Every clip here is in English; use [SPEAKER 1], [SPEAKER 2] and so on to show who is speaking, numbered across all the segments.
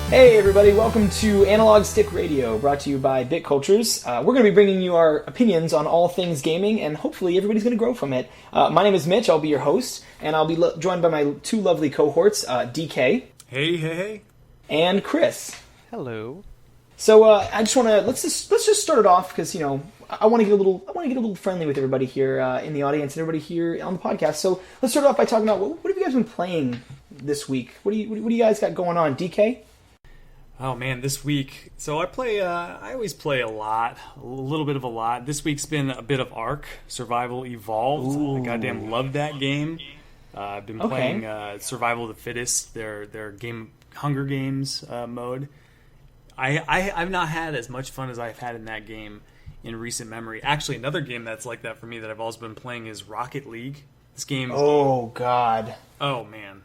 [SPEAKER 1] Hey everybody, welcome to Analog Stick Radio, brought to you by Bit Cultures. We're going to be bringing you our opinions on all things gaming, and hopefully everybody's going to grow from it. My name is Mitch, I'll be your host, and I'll be joined by my two lovely cohorts, DK.
[SPEAKER 2] Hey.
[SPEAKER 1] And Chris.
[SPEAKER 3] Hello.
[SPEAKER 1] So I just want to let's just start it off because I want to get a little friendly with everybody here in the audience and everybody here on the podcast. So let's start off by talking about what have you guys been playing this week? What do you guys got going on, DK?
[SPEAKER 2] Oh man, this week. So I play. I always play a little bit of a lot. This week's been a bit of Ark Survival Evolved.
[SPEAKER 1] Ooh.
[SPEAKER 2] I goddamn love that game. I've been playing Survival of the Fittest, their game Hunger Games mode. I've not had as much fun as I've had in that game in recent memory. Actually, another game that's like that for me that I've always been playing is Rocket League. This game.
[SPEAKER 1] Oh God.
[SPEAKER 2] Oh man.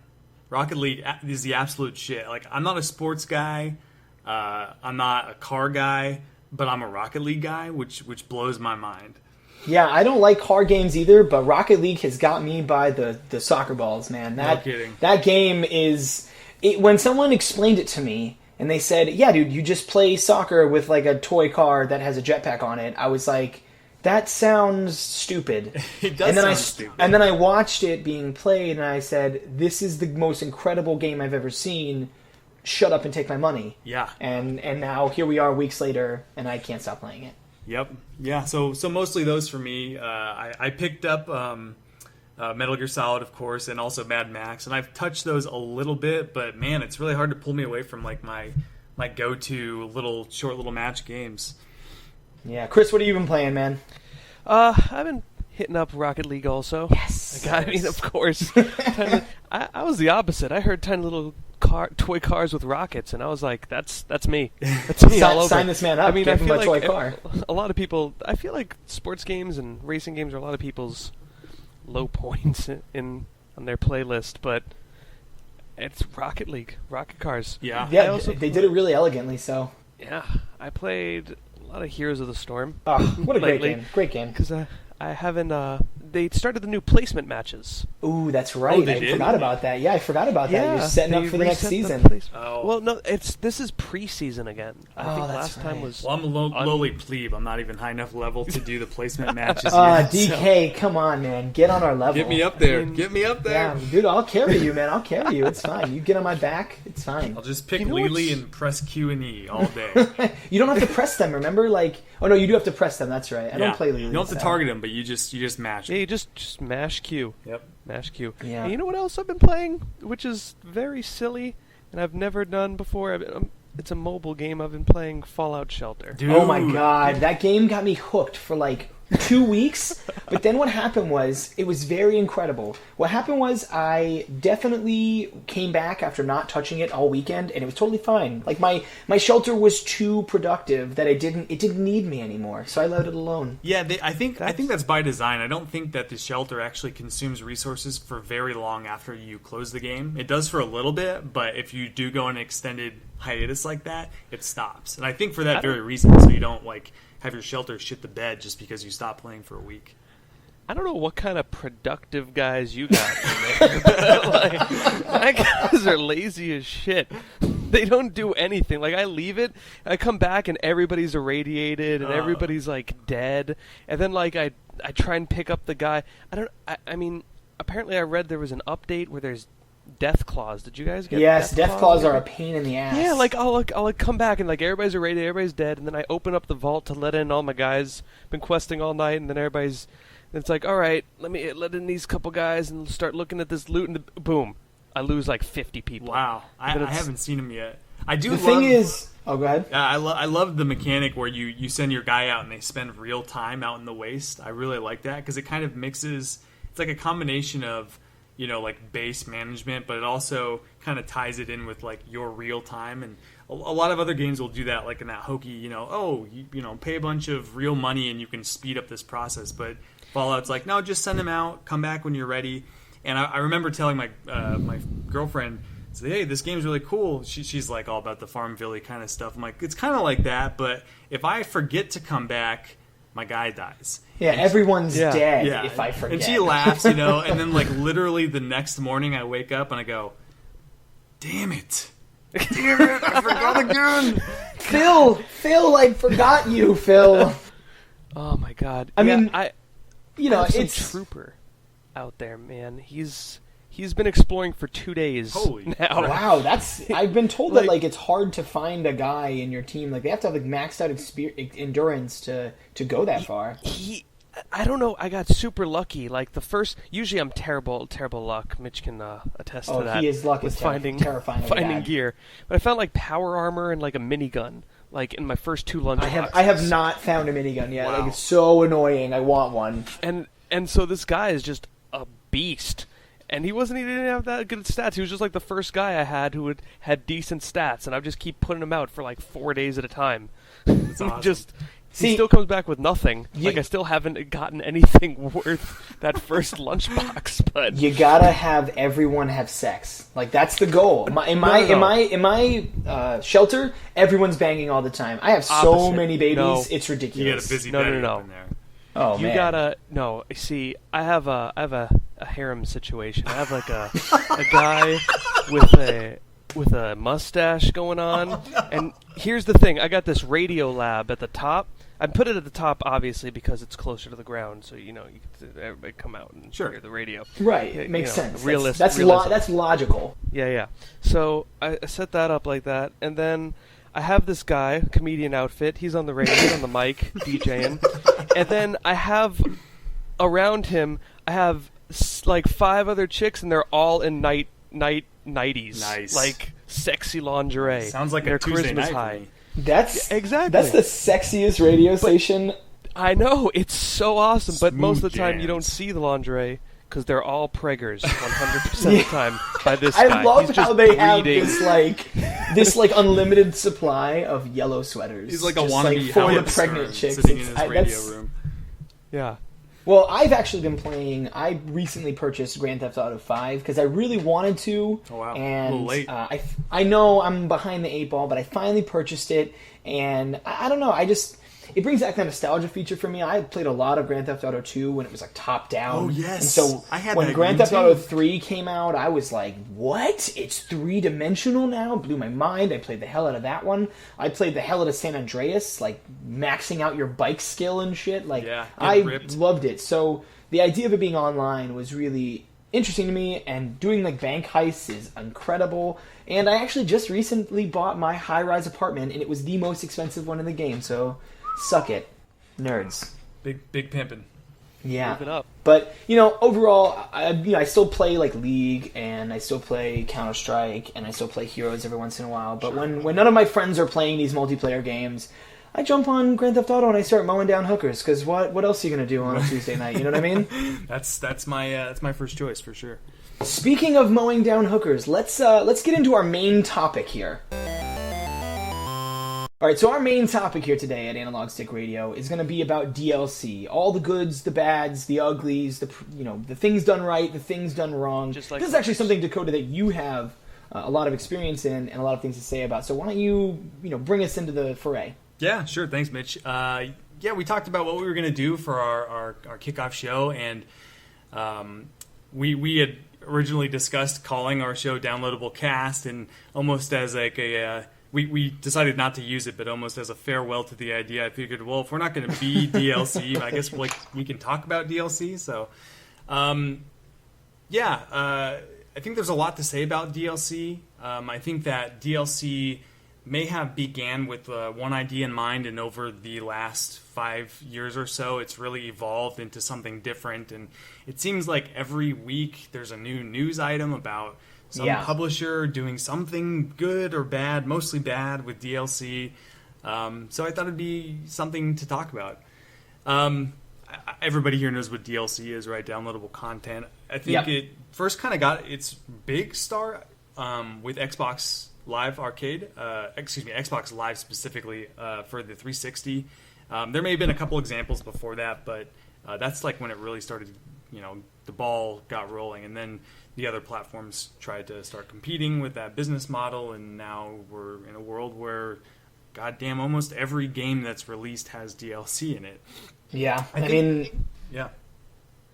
[SPEAKER 2] Rocket League is the absolute shit. Like, I'm not a sports guy, I'm not a car guy, but I'm a Rocket League guy, which blows my mind.
[SPEAKER 1] Yeah, I don't like car games either, but Rocket League has got me by the soccer balls, man.
[SPEAKER 2] No kidding.
[SPEAKER 1] That game is... when someone explained it to me, and they said, yeah, dude, you just play soccer with, like, a toy car that has a jetpack on it, I was like... that sounds stupid.
[SPEAKER 2] It does sound stupid.
[SPEAKER 1] And then I watched it being played, and I said, this is the most incredible game I've ever seen. Shut up and take my money.
[SPEAKER 2] Yeah.
[SPEAKER 1] And now here we are weeks later, and I can't stop playing it.
[SPEAKER 2] Yep. Yeah, so mostly those for me. I picked up Metal Gear Solid, of course, and also Mad Max, and I've touched those a little bit, but man, it's really hard to pull me away from like my go-to short little match games.
[SPEAKER 1] Yeah, Chris, what have you been playing, man?
[SPEAKER 3] I've been hitting up Rocket League also.
[SPEAKER 1] Yes.
[SPEAKER 3] I mean, of course. I was the opposite. I heard tiny little toy cars with rockets, and I was like, that's me. That's me all over.
[SPEAKER 1] Sign this man up.
[SPEAKER 3] I mean,
[SPEAKER 1] Give
[SPEAKER 3] I
[SPEAKER 1] him
[SPEAKER 3] feel
[SPEAKER 1] a toy
[SPEAKER 3] like
[SPEAKER 1] car.
[SPEAKER 3] a lot of people. I feel like sports games and racing games are a lot of people's low points on their playlist, but it's Rocket League, rocket cars.
[SPEAKER 2] Yeah.
[SPEAKER 1] Yeah, they did it really elegantly. So.
[SPEAKER 3] Yeah, I played a lot of Heroes of the Storm.
[SPEAKER 1] Oh, what a great
[SPEAKER 3] lately.
[SPEAKER 1] game! Great game.
[SPEAKER 3] Because I haven't. They started the new placement matches.
[SPEAKER 1] Ooh, that's right.
[SPEAKER 2] Oh, they
[SPEAKER 1] I
[SPEAKER 2] did?
[SPEAKER 1] forgot about that. Yeah, I forgot about that. You're setting up for the next season.
[SPEAKER 2] Oh.
[SPEAKER 3] Well, no, this is preseason again. I think
[SPEAKER 1] that's
[SPEAKER 3] last time
[SPEAKER 1] right.
[SPEAKER 3] was.
[SPEAKER 2] Well, I'm a lowly plebe. I'm not even high enough level to do the placement matches yet.
[SPEAKER 1] DK, come on, man. Get on our level.
[SPEAKER 2] Get me up there.
[SPEAKER 3] I mean,
[SPEAKER 2] Get me up there.
[SPEAKER 1] Yeah, dude, I'll carry you, man. I'll carry you. It's fine. You get on my back. It's fine.
[SPEAKER 2] I'll just pick
[SPEAKER 3] You know
[SPEAKER 2] Lily
[SPEAKER 3] what's-
[SPEAKER 2] and press Q and E all day.
[SPEAKER 1] You don't have to press them, remember? Like, oh no, you do have to press them. That's right. I don't play Lily.
[SPEAKER 2] You don't have to target them, but you just match
[SPEAKER 3] Yeah,
[SPEAKER 2] them.
[SPEAKER 3] you just mash Q.
[SPEAKER 2] Yep.
[SPEAKER 3] Mash Q.
[SPEAKER 1] Yeah.
[SPEAKER 3] And you know what else I've been playing, which is very silly, and I've never done before. It's a mobile game. I've been playing Fallout Shelter.
[SPEAKER 2] Dude.
[SPEAKER 1] Oh my god, that game got me hooked for like 2 weeks. But then what happened was, it was very incredible. What happened was, I definitely came back after not touching it all weekend, and it was totally fine. Like my shelter was too productive that it didn't need me anymore, so I let it alone.
[SPEAKER 2] Yeah, I think that's by design. I don't think that the shelter actually consumes resources for very long after you close the game. It does for a little bit, but if you do go on an extended hiatus like that, it stops. And I think for that very reason, so you don't like have your shelter shit the bed just because you stop playing for a week.
[SPEAKER 3] I don't know what kind of productive guys you got. My guys are lazy as shit. They don't do anything. Like, I leave it, I come back and everybody's irradiated and everybody's like dead. And then like I try and pick up the guy. I mean, apparently I read there was an update where there's death claws. Did you guys get?
[SPEAKER 1] Yes, death claws are a pain in the ass.
[SPEAKER 3] Yeah, like I'll come back and like everybody's irradiated, everybody's dead, and then I open up the vault to let in all my guys. Been questing all night, and then it's like, all right, let in these couple guys and start looking at this loot, and boom, I lose like 50 people.
[SPEAKER 2] Wow, I haven't seen him yet. I do.
[SPEAKER 1] The thing is, oh, go ahead.
[SPEAKER 2] I love the mechanic where you send your guy out and they spend real time out in the waste. I really like that because it kind of mixes. It's like a combination of, like base management, but it also kind of ties it in with like your real time. And a lot of other games will do that, like in that hokey, pay a bunch of real money and you can speed up this process. But Fallout's like, no, just send them out, come back when you're ready. And I remember telling my my girlfriend, say, hey, this game's really cool. She's like all about the Farmville kind of stuff. I'm like, it's kind of like that, but if I forget to come back, my guy dies.
[SPEAKER 1] Yeah, everyone's dead
[SPEAKER 2] Yeah.
[SPEAKER 1] if I forget.
[SPEAKER 2] And she laughs, and then like literally the next morning I wake up and I go, damn it. Damn it! I forgot again.
[SPEAKER 1] Phil, I forgot you, Phil.
[SPEAKER 3] Oh my god!
[SPEAKER 1] I mean,
[SPEAKER 3] I
[SPEAKER 1] it's
[SPEAKER 3] some trooper out there, man. He's been exploring for 2 days.
[SPEAKER 2] Holy
[SPEAKER 3] now.
[SPEAKER 1] Wow, I've been told
[SPEAKER 3] Like-
[SPEAKER 1] that like it's hard to find a guy in your team. Like they have to have like maxed out endurance to go that far.
[SPEAKER 3] I don't know. I got super lucky. Like usually I'm terrible luck. Mitch can attest to that.
[SPEAKER 1] His luck
[SPEAKER 3] with
[SPEAKER 1] is
[SPEAKER 3] finding
[SPEAKER 1] terrifying.
[SPEAKER 3] gear. But I found like power armor and like a minigun. Like in my first 2 lunchboxes.
[SPEAKER 1] I have not found a minigun yet.
[SPEAKER 2] Wow.
[SPEAKER 1] Like it's so annoying. I want one.
[SPEAKER 3] And so this guy is just a beast. And he didn't have that good stats. He was just like the first guy I had who had decent stats, and I would just keep putting him out for like 4 days at a time.
[SPEAKER 2] That's awesome.
[SPEAKER 3] He still comes back with nothing. Like I still haven't gotten anything worth that first lunchbox. But
[SPEAKER 1] You gotta have everyone have sex. Like that's the goal. In my shelter, everyone's banging all the time. I have so
[SPEAKER 3] Opposite.
[SPEAKER 1] many babies.
[SPEAKER 3] No.
[SPEAKER 1] It's
[SPEAKER 2] You
[SPEAKER 1] ridiculous.
[SPEAKER 2] got a busy
[SPEAKER 3] No.
[SPEAKER 2] Betty up in there.
[SPEAKER 1] Oh
[SPEAKER 3] you
[SPEAKER 1] man.
[SPEAKER 3] gotta no. See, I have a harem situation. I have like a guy with a mustache going on. And here's the thing: I got this radio lab at the top. I put it at the top obviously because it's closer to the ground, so you can everybody come out and
[SPEAKER 2] Sure.
[SPEAKER 3] hear the radio.
[SPEAKER 1] Right.
[SPEAKER 3] You
[SPEAKER 1] It makes
[SPEAKER 3] know,
[SPEAKER 1] sense.
[SPEAKER 3] realism.
[SPEAKER 1] That's logical.
[SPEAKER 3] Yeah. So I set that up like that, and then I have this guy, comedian outfit. He's on the radio, he's on the mic, DJing, and then I have around him, I have like 5 other chicks, and they're all in nighties,
[SPEAKER 2] Nice.
[SPEAKER 3] like sexy lingerie.
[SPEAKER 2] Sounds like
[SPEAKER 3] Their
[SPEAKER 2] a Tuesday
[SPEAKER 3] charisma's
[SPEAKER 2] night
[SPEAKER 3] high.
[SPEAKER 2] for me.
[SPEAKER 1] That's
[SPEAKER 3] Exactly.
[SPEAKER 1] That's the sexiest radio station.
[SPEAKER 3] I know, it's so awesome, but most of the
[SPEAKER 2] Smooth
[SPEAKER 3] time you don't
[SPEAKER 2] jams.
[SPEAKER 3] see the lingerie because they're all preggers 100% of the time by this
[SPEAKER 1] I
[SPEAKER 3] guy.
[SPEAKER 1] love
[SPEAKER 3] He's
[SPEAKER 1] how
[SPEAKER 3] just
[SPEAKER 1] they have
[SPEAKER 3] breeding.
[SPEAKER 1] this unlimited supply of yellow sweaters.
[SPEAKER 2] He's like a
[SPEAKER 1] just,
[SPEAKER 2] wannabe
[SPEAKER 1] for the
[SPEAKER 2] Howard
[SPEAKER 1] pregnant
[SPEAKER 2] Stern
[SPEAKER 1] chicks.
[SPEAKER 2] sitting in
[SPEAKER 1] It's-
[SPEAKER 2] his radio room.
[SPEAKER 3] Yeah.
[SPEAKER 1] Well, I've actually been playing. I recently purchased Grand Theft Auto 5 because I really wanted to.
[SPEAKER 2] Oh, wow.
[SPEAKER 1] And
[SPEAKER 2] A little late.
[SPEAKER 1] I know I'm behind the 8 ball, but I finally purchased it, and I don't know. It brings back that nostalgia feature for me. I played a lot of Grand Theft Auto 2 when it was like top down.
[SPEAKER 2] Oh, yes.
[SPEAKER 1] And so
[SPEAKER 2] I had
[SPEAKER 1] when
[SPEAKER 2] that
[SPEAKER 1] Grand
[SPEAKER 2] game,
[SPEAKER 1] Theft Auto
[SPEAKER 2] too.
[SPEAKER 1] 3 came out, I was like, "What? It's 3-dimensional now?" Blew my mind. I played the hell out of that one. I played the hell out of San Andreas, like maxing out your bike skill and shit. Like
[SPEAKER 2] Yeah,
[SPEAKER 1] I
[SPEAKER 2] getting ripped.
[SPEAKER 1] loved it. So the idea of it being online was really interesting to me, and doing like bank heists is incredible. And I actually just recently bought my high-rise apartment, and it was the most expensive one in the game. So suck it, nerds.
[SPEAKER 2] Big pimpin'.
[SPEAKER 1] Yeah.
[SPEAKER 3] Move it up.
[SPEAKER 1] But overall, I still play like League, and I still play Counter Strike, and I still play Heroes every once in a while. But when none of my friends are playing these multiplayer games, I jump on Grand Theft Auto and I start mowing down hookers. Because what else are you gonna do on a Tuesday night? You know what I mean?
[SPEAKER 2] That's my first choice for sure.
[SPEAKER 1] Speaking of mowing down hookers, let's get into our main topic here. All right, so our main topic here today at Analog Stick Radio is going to be about DLC. All the goods, the bads, the uglies, the things done right, the things done wrong.
[SPEAKER 3] Just like
[SPEAKER 1] this is actually something, Dakota, that you have a lot of experience in and a lot of things to say about. So why don't you bring us into the foray?
[SPEAKER 2] Yeah, sure. Thanks, Mitch. We talked about what we were going to do for our kickoff show, and we had originally discussed calling our show Downloadable Cast, and almost as like a we decided not to use it, but almost as a farewell to the idea, I figured, well, if we're not going to be DLC, I guess we can talk about DLC. So, I think there's a lot to say about DLC. I think that DLC may have began with one idea in mind, and over the last 5 years or so, it's really evolved into something different. And it seems like every week there's a new news item about some publisher doing something good or bad, mostly bad, with DLC. So I thought it'd be something to talk about. Everybody here knows what DLC is, right? Downloadable content. I think it first kind of got its big start with Xbox Live Arcade. Xbox Live specifically for the 360. There may have been a couple examples before that, but that's like when it really started, the ball got rolling. And then the other platforms tried to start competing with that business model, and now we're in a world where, goddamn, almost every game that's released has DLC in it.
[SPEAKER 1] Yeah,
[SPEAKER 2] I mean, yeah.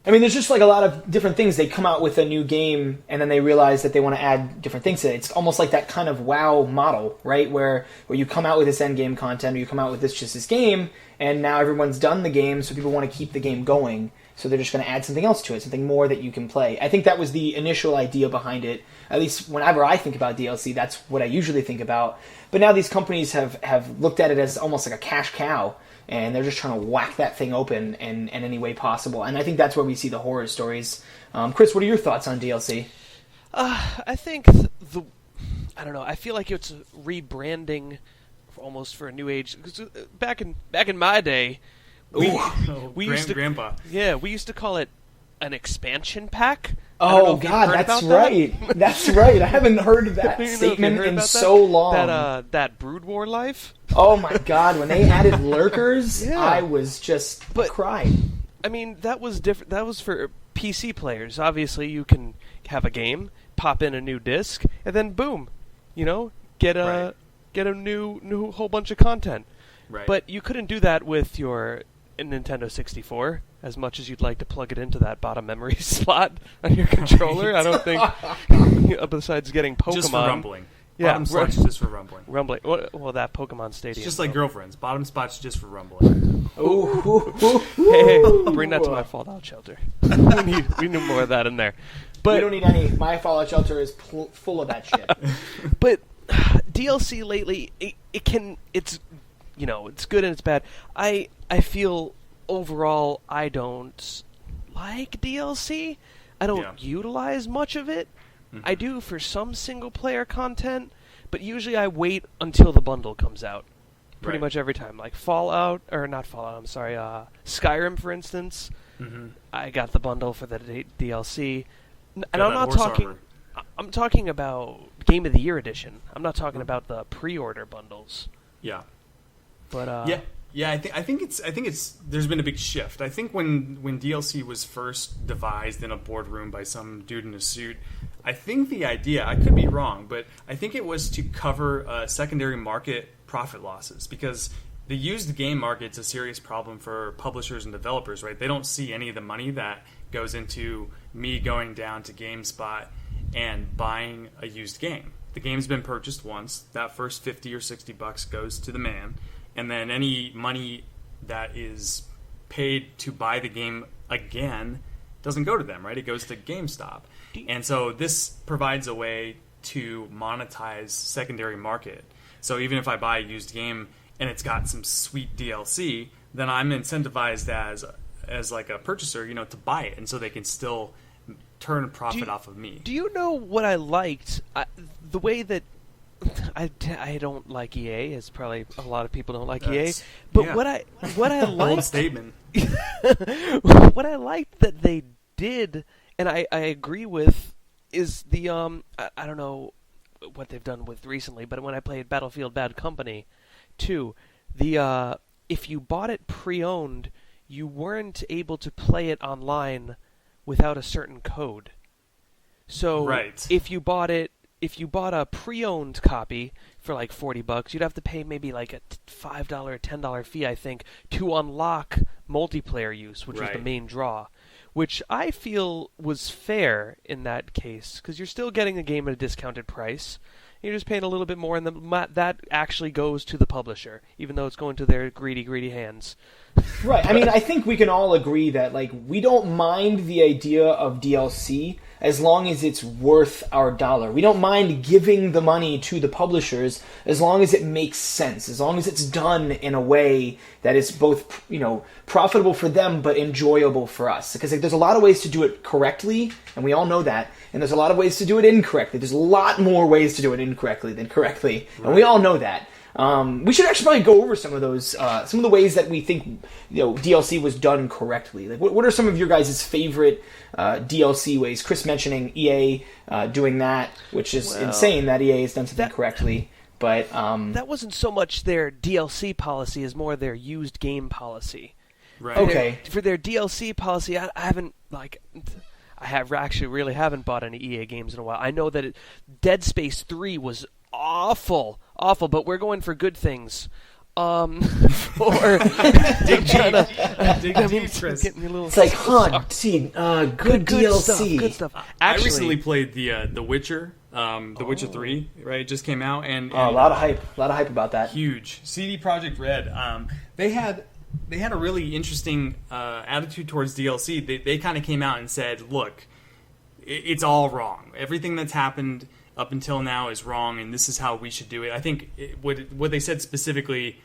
[SPEAKER 1] I mean, there's just like a lot of different things. They come out with a new game, and then they realize that they want to add different things to it. It's almost like that kind of WoW model, right? Where you come out with this end game content, or you come out with this game, and now everyone's done the game, so people want to keep the game going. So they're just going to add something else to it, something more that you can play. I think that was the initial idea behind it. At least whenever I think about DLC, that's what I usually think about. But now these companies have looked at it as almost like a cash cow, and they're just trying to whack that thing open in any way possible. And I think that's where we see the horror stories. Chris, what are your thoughts on DLC?
[SPEAKER 3] I think I don't know. I feel like it's rebranding almost for a new age. 'Cause back in my day, we used to
[SPEAKER 2] Grandpa.
[SPEAKER 3] Yeah, we used to call it an expansion pack.
[SPEAKER 1] Oh God, that's right. That's right. I haven't heard that statement in so long.
[SPEAKER 3] That Brood War life.
[SPEAKER 1] Oh my God, when they added lurkers,
[SPEAKER 3] Yeah.
[SPEAKER 1] I was just crying.
[SPEAKER 3] I mean, that was different. That was for PC players. Obviously, you can have a game, pop in a new disc, and then boom, get a new whole bunch of content.
[SPEAKER 2] Right.
[SPEAKER 3] But you couldn't do that with your Nintendo 64. As much as you'd like to plug it into that bottom memory slot on your controller, I don't think. Besides getting Pokemon,
[SPEAKER 2] just for rumbling.
[SPEAKER 3] Yeah,
[SPEAKER 2] Bottom spot's just for rumbling.
[SPEAKER 3] Rumbling. Well, that Pokemon Stadium.
[SPEAKER 2] It's just like girlfriends. Bottom spot's just for rumbling.
[SPEAKER 3] Hey, bring that to my Fallout shelter. we need more of that in there. But
[SPEAKER 1] we don't need any. My Fallout shelter is full of that shit.
[SPEAKER 3] But DLC lately, it's good and it's bad. I feel overall I don't like DLC. I don't utilize much of it. Mm-hmm. I do for some single player content, but usually I wait until the bundle comes out. Pretty much every time. Like Skyrim, for instance. Mm-hmm. I got the bundle for the DLC. And I'm not talking... I'm talking about Game of the Year edition. I'm not talking about the pre-order bundles.
[SPEAKER 2] Yeah.
[SPEAKER 3] But
[SPEAKER 2] Yeah, I think it's there's been a big shift. I think when DLC was first devised in a boardroom by some dude in a suit, I think the idea, I could be wrong, but I think it was to cover secondary market profit losses, because the used game market's a serious problem for publishers and developers, right? They don't see any of the money that goes into me going down to GameSpot and buying a used game. The game's been purchased once. That first $50 or $60 goes to the man. And then any money that is paid to buy the game again doesn't go to them, right? It goes to GameStop. And so this provides a way to monetize secondary market. So even if I buy a used game and it's got some sweet DLC, then I'm incentivized as like a purchaser, to buy it. And so they can still turn a profit off of me.
[SPEAKER 3] Do you know what I liked? The way that I don't like EA, as probably a lot of people don't like EA. But what I liked,
[SPEAKER 2] bold statement.
[SPEAKER 3] What I liked that they did, and I agree with, is the I don't know what they've done with recently, but when I played Battlefield Bad Company 2, the if you bought it pre-owned, you weren't able to play it online without a certain code. So if you bought a pre-owned copy for like $40, you'd have to pay maybe like a $5 or $10 fee, I think, to unlock multiplayer use, which was the main draw. Which I feel was fair in that case, because you're still getting the game at a discounted price. You're just paying a little bit more, and that actually goes to the publisher, even though it's going to their greedy hands.
[SPEAKER 1] Right. I mean, I think we can all agree that, we don't mind the idea of DLC as long as it's worth our dollar. We don't mind giving the money to the publishers as long as it makes sense, as long as it's done in a way that is both, profitable for them but enjoyable for us. Because there's a lot of ways to do it correctly, and we all know that, and there's a lot of ways to do it incorrectly. There's a lot more ways to do it incorrectly than correctly, and we all know that. We should actually probably go over some of those, some of the ways that we think DLC was done correctly. What are some of your guys' favorite DLC ways? Chris mentioning EA doing that, which is insane that EA has done something correctly. But
[SPEAKER 3] that wasn't so much their DLC policy as more their used game policy.
[SPEAKER 2] Right.
[SPEAKER 1] Okay.
[SPEAKER 3] For their DLC policy, I haven't really haven't bought any EA games in a while. I know that Dead Space 3 was awful, but we're going for good things. or
[SPEAKER 2] Dig
[SPEAKER 3] I mean,
[SPEAKER 2] deep, Chris.
[SPEAKER 3] getting me a little.
[SPEAKER 1] It's like, good DLC.
[SPEAKER 3] Good stuff.
[SPEAKER 2] I
[SPEAKER 3] Actually,
[SPEAKER 2] recently played the Witcher, the Witcher 3, right? It just came out, and
[SPEAKER 1] A lot of hype about that.
[SPEAKER 2] huge. CD Projekt Red. They had a really interesting attitude towards DLC. They kind of came out and said, "Look, it's all wrong. Everything that's happened up until now is wrong, and this is how we should do it." I think what they said specifically,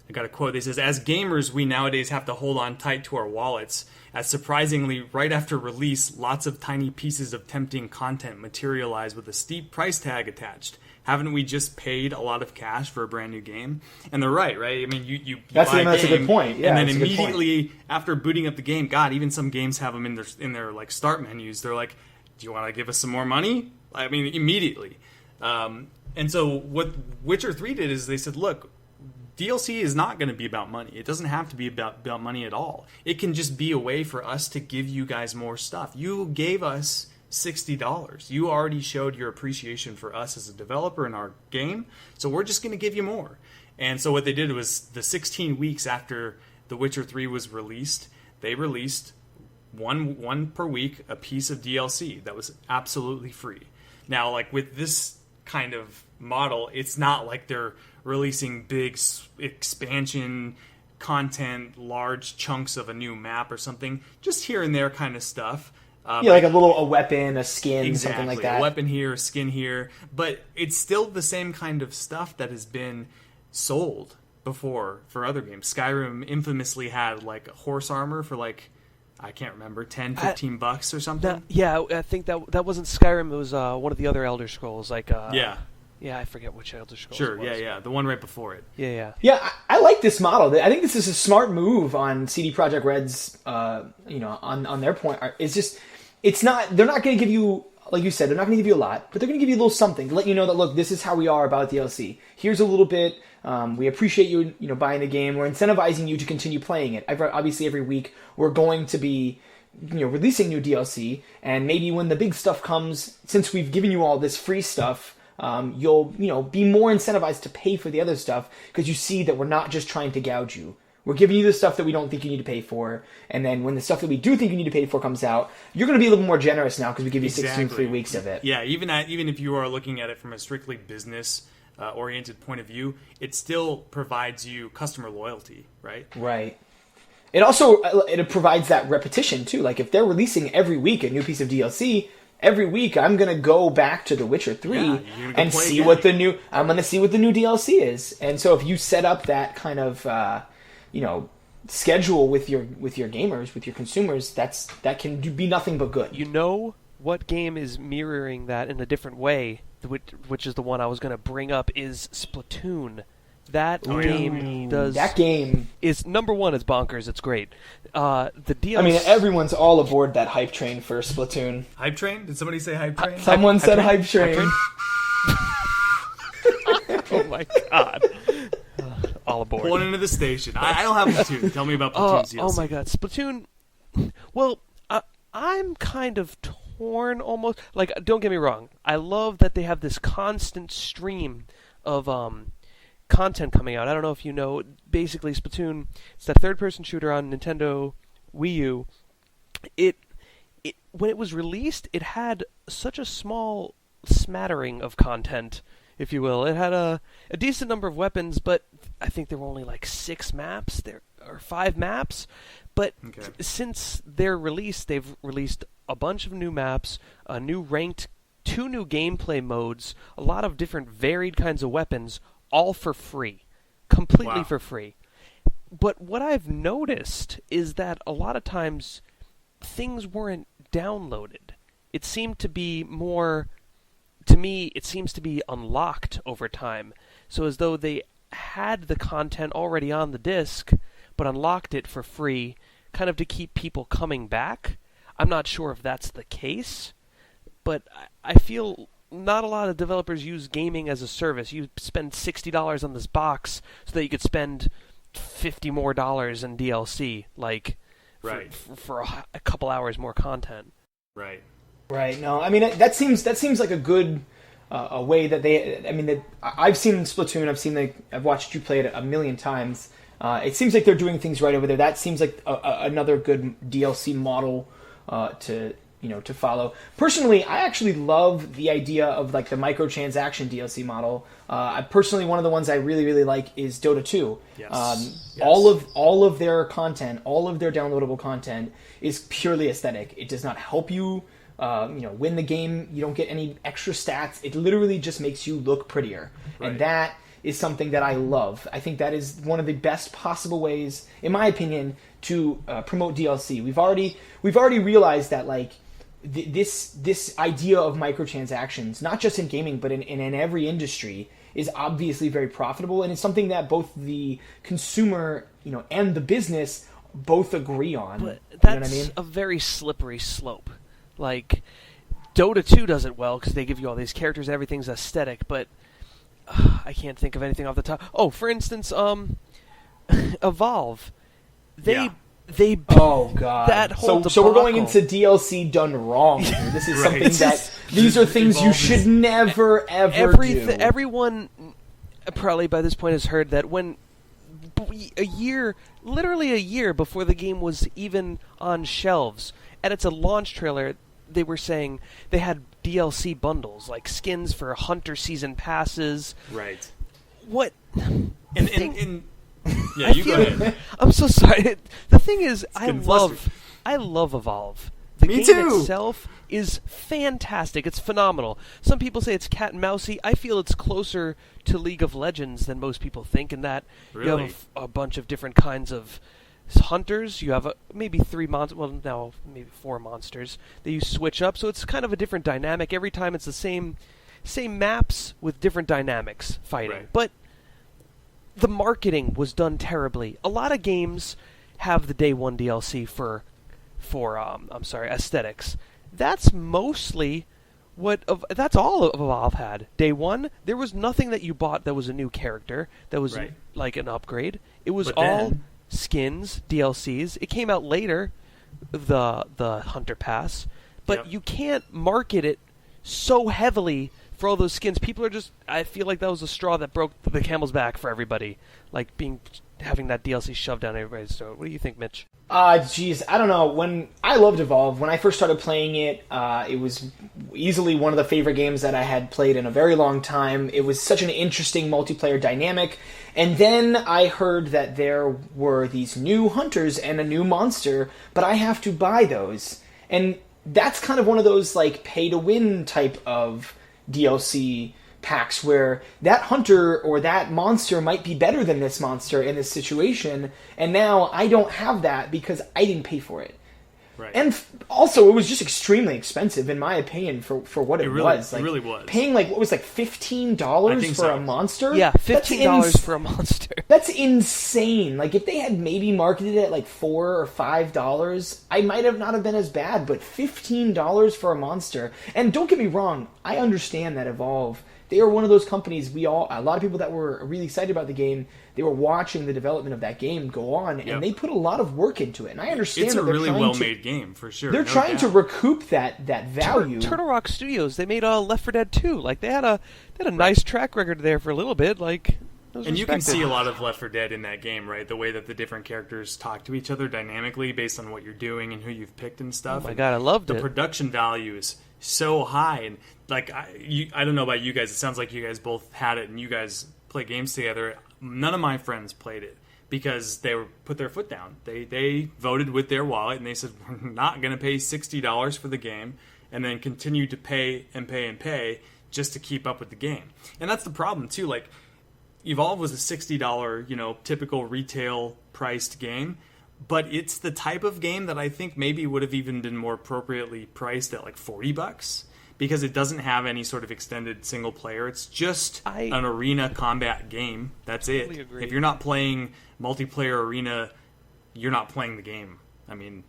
[SPEAKER 2] I got a quote. They says, "As gamers, we nowadays have to hold on tight to our wallets, as surprisingly, right after release, lots of tiny pieces of tempting content materialize with a steep price tag attached. Haven't we just paid a lot of cash for a brand new game?" And they're right? I mean, you
[SPEAKER 1] That's
[SPEAKER 2] buy
[SPEAKER 1] a
[SPEAKER 2] game,
[SPEAKER 1] good point. Yeah,
[SPEAKER 2] and then
[SPEAKER 1] that's a good point.
[SPEAKER 2] immediately after booting up the game, God, even some games have them in their like start menus. They're like, "Do you want to give us some more money?" I mean, immediately. And so what Witcher 3 did is they said, "Look, DLC is not going to be about money. It doesn't have to be about money at all. It can just be a way for us to give you guys more stuff. You gave us $60. You already showed your appreciation for us as a developer in our game, so we're just going to give you more." And so what they did was the 16 weeks after The Witcher 3 was released, they released one per week a piece of DLC that was absolutely free. Now, like with this kind of model, it's not like they're releasing big expansion content, large chunks of a new map or something. Just here and there kind of stuff.
[SPEAKER 1] Like a weapon, a skin,
[SPEAKER 2] Exactly.
[SPEAKER 1] something like that.
[SPEAKER 2] A weapon here, a skin here. But it's still the same kind of stuff that has been sold before for other games. Skyrim infamously had like horse armor for like, I can't remember, $10-15 or something.
[SPEAKER 3] I think that wasn't Skyrim. It was one of the other Elder Scrolls.
[SPEAKER 2] Yeah,
[SPEAKER 3] I forget which Elder Scrolls.
[SPEAKER 2] sure,
[SPEAKER 3] it was.
[SPEAKER 2] yeah, the one right before it.
[SPEAKER 3] Yeah.
[SPEAKER 1] I like this model. I think this is a smart move on CD Projekt Red's, on their point. They're not going to give you, like you said, they're not going to give you a lot, but they're going to give you a little something to let you know that, look, this is how we are about DLC. Here's a little bit. We appreciate you, buying the game. We're incentivizing you to continue playing it. Obviously, every week we're going to be, releasing new DLC, and maybe when the big stuff comes, since we've given you all this free stuff, you'll, be more incentivized to pay for the other stuff because you see that we're not just trying to gouge you. We're giving you the stuff that we don't think you need to pay for, and then when the stuff that we do think you need to pay for comes out, you're going to be a little more generous now because we give you 16 free weeks of it.
[SPEAKER 2] Yeah, even if you are looking at it from a strictly business oriented point of view, it still provides you customer loyalty, right?
[SPEAKER 1] Right. It also provides that repetition too. Like if they're releasing every week a new piece of DLC, every week I'm gonna go back to The Witcher 3 and see
[SPEAKER 2] again.
[SPEAKER 1] I'm gonna see what the new DLC is. And so if you set up that kind of schedule with your gamers, with your consumers, that can be nothing but good.
[SPEAKER 3] You know what game is mirroring that in a different way, which is the one I was going to bring up, is Splatoon. That game is number one. It's bonkers. It's great. The DLC.
[SPEAKER 1] I mean, everyone's all aboard that hype train for Splatoon.
[SPEAKER 2] Hype train? Did somebody say hype train?
[SPEAKER 1] Someone said hype train.
[SPEAKER 3] Oh my god! All aboard.
[SPEAKER 2] Pulling into the station. I don't have Splatoon. Tell me about Splatoon's DLC.
[SPEAKER 3] Oh my god, Splatoon. Well, I'm kind of torn almost. Like, don't get me wrong. I love that they have this constant stream of content coming out. I don't know if you know. Basically, Splatoon, it's that third-person shooter on Nintendo Wii U. It when it was released, it had such a small smattering of content, if you will. It had a decent number of weapons, but I think there were only like 6 maps or 5 maps. But since their release, they've released a bunch of new maps, a new ranked, 2 new gameplay modes, a lot of different varied kinds of weapons, all for free. Completely for free. But what I've noticed is that a lot of times things weren't downloaded. It seemed to be more... To me, it seems to be unlocked over time. So as though they had the content already on the disc, but unlocked it for free, kind of to keep people coming back. I'm not sure if that's the case, but I feel not a lot of developers use gaming as a service. You spend $60 on this box so that you could spend $50 more in DLC, like for a couple hours more content.
[SPEAKER 2] Right.
[SPEAKER 1] Right. No, I mean that seems like a good a way that they. I mean, I've seen Splatoon. I've watched you play it a million times. It seems like they're doing things right over there. That seems like another good DLC model to follow. Personally, I actually love the idea of like the microtransaction DLC model. Personally, one of the ones I really, really like is Dota 2.
[SPEAKER 2] Yes.
[SPEAKER 1] All of their content, all of their downloadable content is purely aesthetic. It does not help you, win the game. You don't get any extra stats. It literally just makes you look prettier. Right. And that is something that I love. I think that is one of the best possible ways, in my opinion, to promote DLC. We've already realized that like this idea of microtransactions, not just in gaming but in every industry, is obviously very profitable, and it's something that both the consumer, and the business both agree on.
[SPEAKER 3] But that's
[SPEAKER 1] you know what I mean?
[SPEAKER 3] a very slippery slope. Like Dota 2 does it well because they give you all these characters, everything's aesthetic, but I can't think of anything off the top. Oh, for instance, Evolve. They
[SPEAKER 1] oh god
[SPEAKER 3] that whole
[SPEAKER 1] so we're going into DLC done wrong here. This is
[SPEAKER 2] Right.
[SPEAKER 1] something that these are things you should never ever do.
[SPEAKER 3] Everyone probably by this point has heard that when literally a year before the game was even on shelves, and it's a launch trailer, they were saying they had DLC bundles like skins for hunter season passes.
[SPEAKER 2] Right.
[SPEAKER 3] What?
[SPEAKER 2] Yeah, you go ahead.
[SPEAKER 3] I'm so sorry. The thing is, I
[SPEAKER 2] getting
[SPEAKER 3] love Evolve. The
[SPEAKER 1] Me
[SPEAKER 3] game
[SPEAKER 1] too.
[SPEAKER 3] itself is fantastic. It's phenomenal. Some people say it's cat and mousey. I feel it's closer to League of Legends than most people think, in that you
[SPEAKER 2] Really?
[SPEAKER 3] have a bunch of different kinds of hunters. You have maybe 3 monsters. Well, now maybe 4 monsters that you switch up. So it's kind of a different dynamic. Every time it's the same maps with different dynamics fighting.
[SPEAKER 2] Right.
[SPEAKER 3] But the marketing was done terribly. A lot of games have the day one DLC for aesthetics. That's mostly that's all Evolve had. Day one, there was nothing that you bought that was a new character, that was
[SPEAKER 2] Right.
[SPEAKER 3] like an upgrade. It was
[SPEAKER 2] But
[SPEAKER 3] all
[SPEAKER 2] then-
[SPEAKER 3] skins, DLCs. It came out later, the Hunter Pass, but
[SPEAKER 2] Yep.
[SPEAKER 3] you can't market it so heavily for all those skins. People are just, I feel like that was the straw that broke the camel's back for everybody, like having that DLC shoved down everybody's throat. What do you think, Mitch?
[SPEAKER 1] Geez, I don't know. When I loved Evolve, when I first started playing it, it was easily one of the favorite games that I had played in a very long time. It was such an interesting multiplayer dynamic. And then I heard that there were these new hunters and a new monster, but I have to buy those. And that's kind of one of those like pay-to-win type of DLC packs where that hunter or that monster might be better than this monster in this situation, and now I don't have that because I didn't pay for it.
[SPEAKER 2] Right.
[SPEAKER 1] And also, it was just extremely expensive, in my opinion, for what it
[SPEAKER 2] really-
[SPEAKER 1] was.
[SPEAKER 2] it really was.
[SPEAKER 1] Paying what was $15
[SPEAKER 2] I
[SPEAKER 1] for
[SPEAKER 2] think so.
[SPEAKER 1] a monster?
[SPEAKER 3] Yeah, $15 for a monster.
[SPEAKER 1] That's insane. Like, if they had maybe marketed it at $4 or $5, I might have not have been as bad, but $15 for a monster. And don't get me wrong, I understand that Evolve, they are one of those companies a lot of people that were really excited about the game, they were watching the development of that game go on,
[SPEAKER 2] Yep.
[SPEAKER 1] and they put a lot of work into it. And I understand
[SPEAKER 2] It's
[SPEAKER 1] that
[SPEAKER 2] a
[SPEAKER 1] they're
[SPEAKER 2] really
[SPEAKER 1] trying
[SPEAKER 2] well-made game, for sure.
[SPEAKER 1] They're
[SPEAKER 2] no
[SPEAKER 1] trying to
[SPEAKER 2] doubt.
[SPEAKER 1] recoup that value.
[SPEAKER 3] Turtle Rock Studios, they made Left 4 Dead 2. Like, they had a nice track record there for a little bit. Like, it was
[SPEAKER 2] And you can
[SPEAKER 3] respected.
[SPEAKER 2] see a lot of Left 4 Dead in that game, right? The way that the different characters talk to each other dynamically based on what you're doing and who you've picked and stuff.
[SPEAKER 3] Oh my
[SPEAKER 2] And
[SPEAKER 3] God, I loved
[SPEAKER 2] the
[SPEAKER 3] it.
[SPEAKER 2] production value is so high, and like I don't know about you guys. It sounds like you guys both had it, and you guys play games together. None of my friends played it because they put their foot down. They voted with their wallet, and they said we're not going to pay $60 for the game, and then continue to pay and pay and pay just to keep up with the game. And that's the problem too. Like, Evolve was a $60, typical retail priced game, but it's the type of game that I think maybe would have even been more appropriately priced at like $40 because it doesn't have any sort of extended single player. It's just an arena combat game. That's
[SPEAKER 3] totally
[SPEAKER 2] it.
[SPEAKER 3] agree.
[SPEAKER 2] If you're not playing multiplayer arena, you're not playing the game. I mean,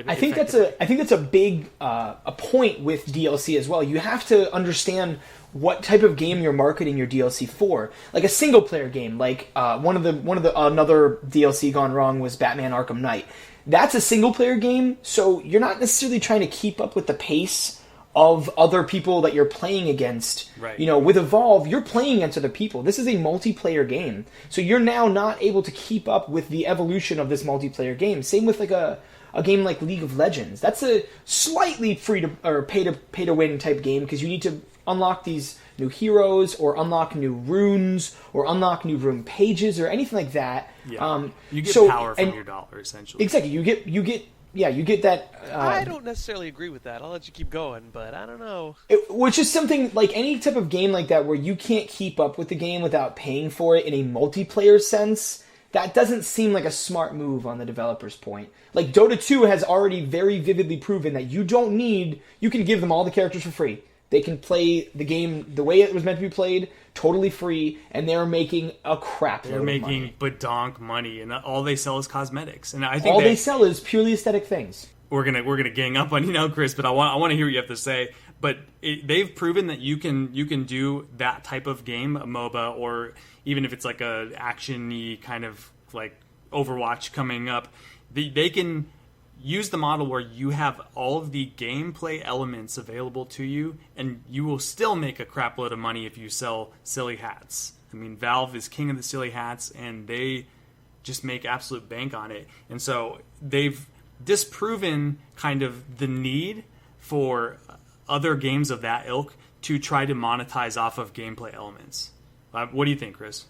[SPEAKER 1] I think that's a big a point with DLC as well. You have to understand what type of game you're marketing your DLC for. Like a single player game, like another DLC gone wrong was Batman Arkham Knight. That's a single player game, so you're not necessarily trying to keep up with the pace of other people that you're playing against.
[SPEAKER 2] Right.
[SPEAKER 1] You know, with Evolve, you're playing against other people. This is a multiplayer game. So you're now not able to keep up with the evolution of this multiplayer game. Same with like a game like League of Legends. That's a slightly free to or pay to win type game because you need to unlock these new heroes or unlock new runes or unlock new rune pages or anything like that.
[SPEAKER 2] Yeah. You get power from your dollar essentially.
[SPEAKER 1] Exactly. You get that.
[SPEAKER 3] I don't necessarily agree with that. I'll let you keep going, but I don't know.
[SPEAKER 1] Which is something like any type of game like that where you can't keep up with the game without paying for it in a multiplayer sense. That doesn't seem like a smart move on the developer's point. Like Dota 2 has already very vividly proven that you can give them all the characters for free. They can play the game the way it was meant to be played, totally free, and they're making a crap load of money.
[SPEAKER 2] They're making badonk money, and all they sell is cosmetics. And I think
[SPEAKER 1] all they sell is purely aesthetic things.
[SPEAKER 2] We're gonna gang up on you now, Chris, but I want to hear what you have to say. But they've proven that you can do that type of game, a MOBA, or even if it's like a action-y kind of like Overwatch coming up, they can use the model where you have all of the gameplay elements available to you, and you will still make a crap load of money if you sell silly hats. I mean, Valve is king of the silly hats, and they just make absolute bank on it. And so they've disproven kind of the need for other games of that ilk to try to monetize off of gameplay elements. What do you think, Chris?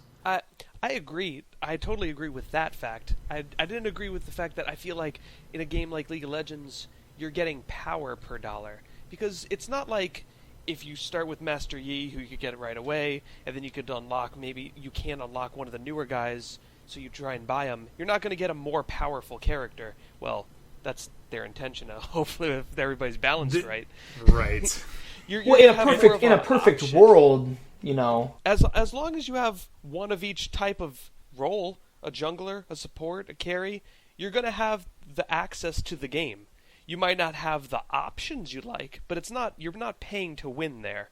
[SPEAKER 3] I agree. I totally agree with that fact. I didn't agree with the fact that I feel like in a game like League of Legends, you're getting power per dollar. Because it's not like if you start with Master Yi, who you could get right away, and then you could unlock, maybe you can unlock one of the newer guys, so you try and buy them. You're not going to get a more powerful character. Well, that's their intention. Hopefully, if everybody's balanced right.
[SPEAKER 2] Right.
[SPEAKER 1] Well, in a perfect world, you know,
[SPEAKER 3] as long as you have one of each type of role, a jungler, a support, a carry, you're going to have the access to the game. You might not have the options you like, but you're not paying to win there.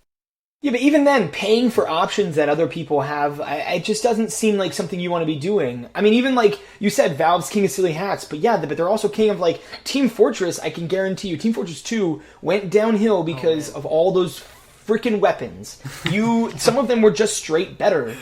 [SPEAKER 1] Yeah, but even then, paying for options that other people have, it just doesn't seem like something you want to be doing. I mean, even like you said, Valve's king of silly hats, but yeah, but they're also king of like Team Fortress. I can guarantee you, Team Fortress 2 went downhill because of all those freaking weapons. Some of them were just straight better.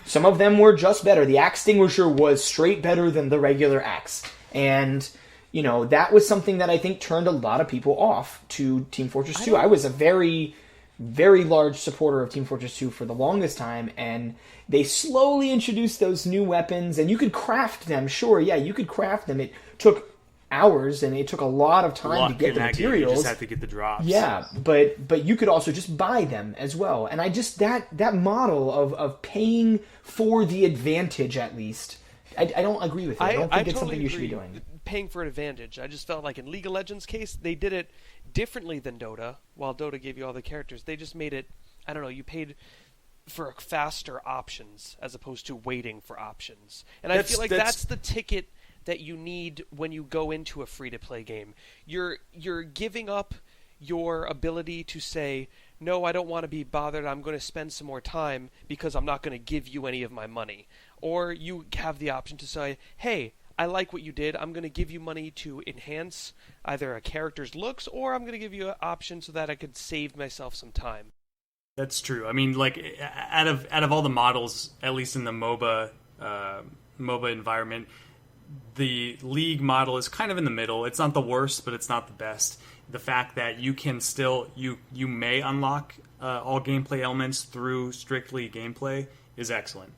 [SPEAKER 1] Some of them were just better. The axe extinguisher was straight better than the regular axe, and you know that was something that I think turned a lot of people off to Team Fortress 2. I was a very, very large supporter of Team Fortress 2 for the longest time, and they slowly introduced those new weapons, and you could craft them. Sure, yeah, you could craft them. It took hours, and it took a lot of time to get the materials.
[SPEAKER 2] You just had to get the drops.
[SPEAKER 1] Yeah, but you could also just buy them as well. And I just that model of paying for the advantage, at least, I don't agree with it. I don't think it's something you should be doing.
[SPEAKER 3] Paying for an advantage. I just felt like in League of Legends case, they did it differently than Dota. While Dota gave you all the characters, they just made it, I don't know, you paid for faster options as opposed to waiting for options. And I feel like that's the ticket that you need when you go into a free-to-play game. You're giving up your ability to say, no, I don't want to be bothered, I'm going to spend some more time because I'm not going to give you any of my money. Or you have the option to say, hey, I like what you did, I'm going to give you money to enhance either a character's looks, or I'm going to give you an option so that I could save myself some time.
[SPEAKER 2] That's true. I mean, like, out of all the models, at least in the MOBA environment, the League model is kind of in the middle. It's not the worst, but it's not the best. The fact that you can still you may unlock all gameplay elements through strictly gameplay is excellent.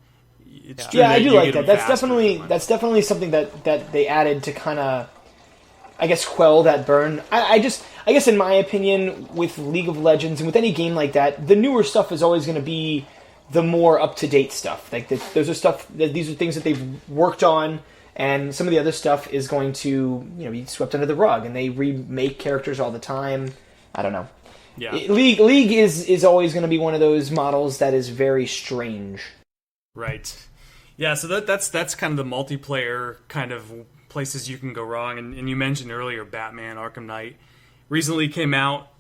[SPEAKER 2] It's true
[SPEAKER 1] I do like that. That's definitely something that they added to kind of, I guess, quell that burn. I guess in my opinion, with League of Legends and with any game like that, the newer stuff is always going to be the more up to date stuff. Like these are things that they've worked on. And some of the other stuff is going to, be swept under the rug, and they remake characters all the time. I don't know.
[SPEAKER 2] Yeah.
[SPEAKER 1] League is always going to be one of those models that is very strange.
[SPEAKER 2] Right. Yeah. So that's kind of the multiplayer kind of places you can go wrong. And you mentioned earlier Batman: Arkham Knight recently came out.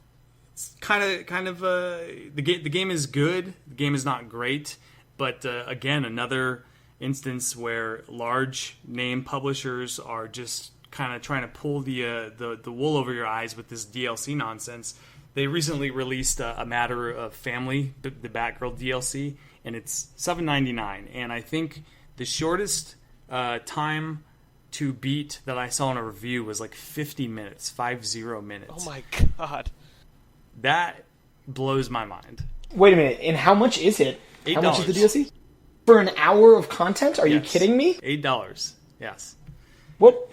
[SPEAKER 2] It's kind of the game is good. The game is not great, but again, another instance where large name publishers are just kind of trying to pull the wool over your eyes with this DLC nonsense. they recently released a Matter of Family, the Batgirl DLC, and it's $7.99. And I think the shortest time to beat that I saw in a review was like 50 minutes, 50 minutes.
[SPEAKER 3] Oh my god.
[SPEAKER 2] That blows my mind.
[SPEAKER 1] Wait a minute, and how much is it?
[SPEAKER 2] $8.
[SPEAKER 1] How much is the DLC? For an hour of content? Are you
[SPEAKER 2] Yes.
[SPEAKER 1] kidding me?
[SPEAKER 2] $8, yes.
[SPEAKER 1] What?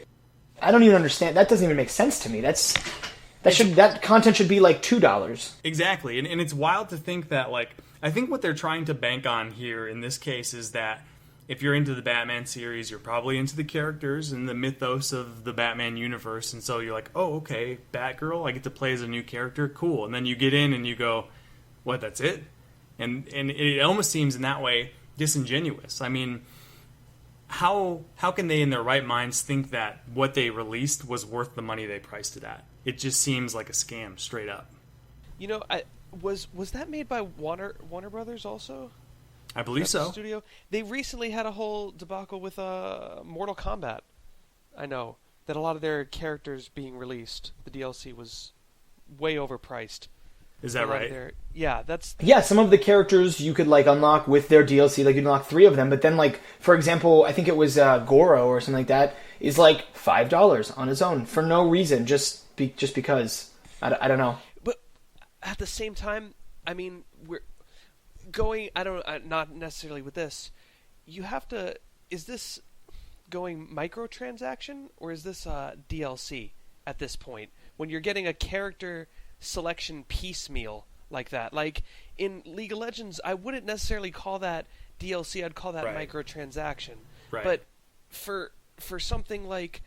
[SPEAKER 1] I don't even understand. That doesn't even make sense to me. That content should be like $2.
[SPEAKER 2] Exactly, and it's wild to think that, like, I think what they're trying to bank on here in this case is that if you're into the Batman series, you're probably into the characters and the mythos of the Batman universe, and so you're like, oh, okay, Batgirl, I get to play as a new character, cool. And then you get in and you go, what, that's it? And it almost seems in that way disingenuous. I mean, how can they in their right minds think that what they released was worth the money they priced it at? It just seems like a scam, straight up.
[SPEAKER 3] You know, was that made by Warner Brothers also?
[SPEAKER 2] I believe so.
[SPEAKER 3] Studio. They recently had a whole debacle with Mortal Kombat. I know that a lot of their characters being released, the DLC was way overpriced.
[SPEAKER 2] Is that right?
[SPEAKER 3] Yeah, that's...
[SPEAKER 1] Yeah, some of the characters you could, like, unlock with their DLC, like, you unlock 3 of them, but then, like, for example, I think it was Goro or something like that, is, like, $5 on its own, for no reason, just because. I don't know.
[SPEAKER 3] But at the same time, I mean, we're going... not necessarily with this. You have to... Is this going microtransaction, or is this DLC at this point? When you're getting a character selection piecemeal like that. Like, in League of Legends, I wouldn't necessarily call that DLC, I'd call that microtransaction.
[SPEAKER 2] Right.
[SPEAKER 3] But for something like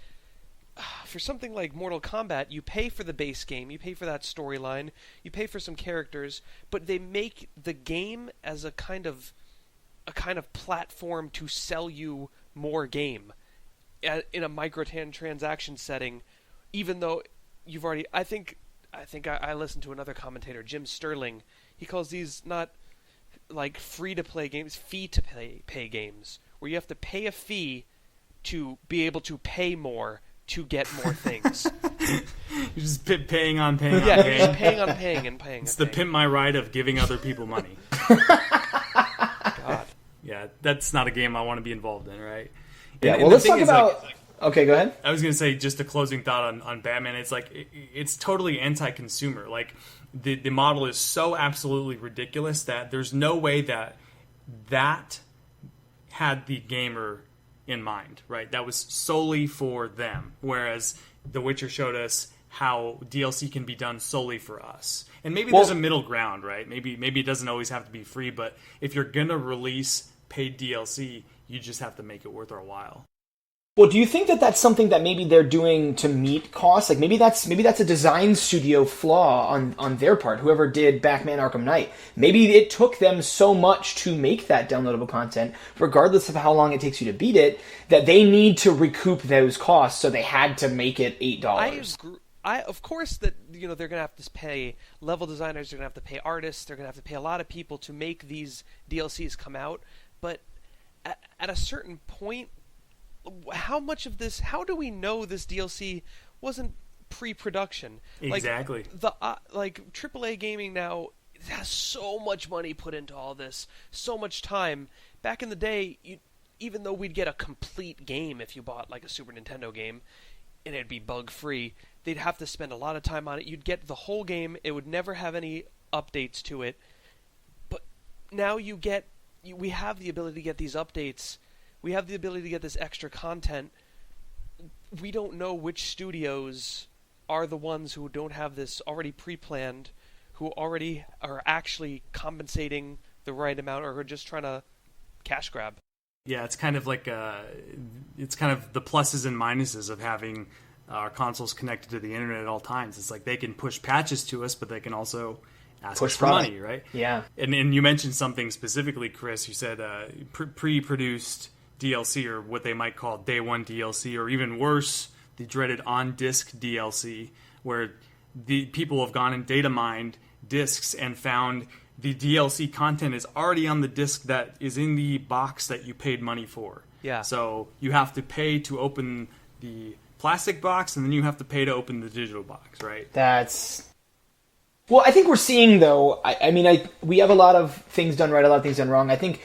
[SPEAKER 3] Mortal Kombat, you pay for the base game, you pay for that storyline, you pay for some characters, but they make the game as a kind of platform to sell you more game in a microtransaction setting, even though you've already... I think I listened to another commentator, Jim Sterling. He calls these not like free-to-play games, fee-to-pay games, where you have to pay a fee to be able to pay more to get more things.
[SPEAKER 2] You're just paying on paying on
[SPEAKER 3] Yeah,
[SPEAKER 2] paying.
[SPEAKER 3] you're just paying on paying and paying.
[SPEAKER 2] It's the pimp my ride of giving other people money.
[SPEAKER 3] God.
[SPEAKER 2] Yeah, that's not a game I want to be involved in, right?
[SPEAKER 1] Yeah,
[SPEAKER 2] And
[SPEAKER 1] well,
[SPEAKER 2] the
[SPEAKER 1] let's
[SPEAKER 2] thing
[SPEAKER 1] talk
[SPEAKER 2] is,
[SPEAKER 1] about...
[SPEAKER 2] like,
[SPEAKER 1] Okay, go ahead.
[SPEAKER 2] I was going to say, just a closing thought on Batman. It's like, it's totally anti-consumer. Like, the model is so absolutely ridiculous that there's no way that had the gamer in mind, right? That was solely for them. Whereas The Witcher showed us how DLC can be done solely for us. And maybe there's a middle ground, right? Maybe it doesn't always have to be free, but if you're going to release paid DLC, you just have to make it worth our while.
[SPEAKER 1] Well, do you think that that's something that maybe they're doing to meet costs? Like maybe that's a design studio flaw on their part, whoever did Batman Arkham Knight. Maybe it took them so much to make that downloadable content, regardless of how long it takes you to beat it, that they need to recoup those costs, so they had to make it $8.
[SPEAKER 3] Of course that, you know, they're going to have to pay level designers, they're going to have to pay artists, they're going to have to pay a lot of people to make these DLCs come out, but at a certain point, how do we know this DLC wasn't pre-production?
[SPEAKER 2] Exactly.
[SPEAKER 3] Like AAA gaming now has so much money put into all this, so much time. Back in the day, even though we'd get a complete game if you bought like a Super Nintendo game, and it'd be bug-free, they'd have to spend a lot of time on it. You'd get the whole game, it would never have any updates to it. But now we have the ability to get these updates. We have the ability to get this extra content. We don't know which studios are the ones who don't have this already pre-planned, who already are actually compensating the right amount, or who are just trying to cash grab.
[SPEAKER 2] Yeah, it's kind of like it's kind of the pluses and minuses of having our consoles connected to the internet at all times. It's like they can push patches to us, but they can also ask us for money, right?
[SPEAKER 1] Yeah.
[SPEAKER 2] And you mentioned something specifically, Chris. You said pre-produced DLC, or what they might call day one DLC, or even worse, the dreaded on-disc DLC, where the people have gone and data mined discs and found the DLC content is already on the disc that is in the box that you paid money for.
[SPEAKER 3] Yeah.
[SPEAKER 2] So you have to pay to open the plastic box, and then you have to pay to open the digital box, right?
[SPEAKER 1] Well, I think we're seeing, though, we have a lot of things done right, a lot of things done wrong. I think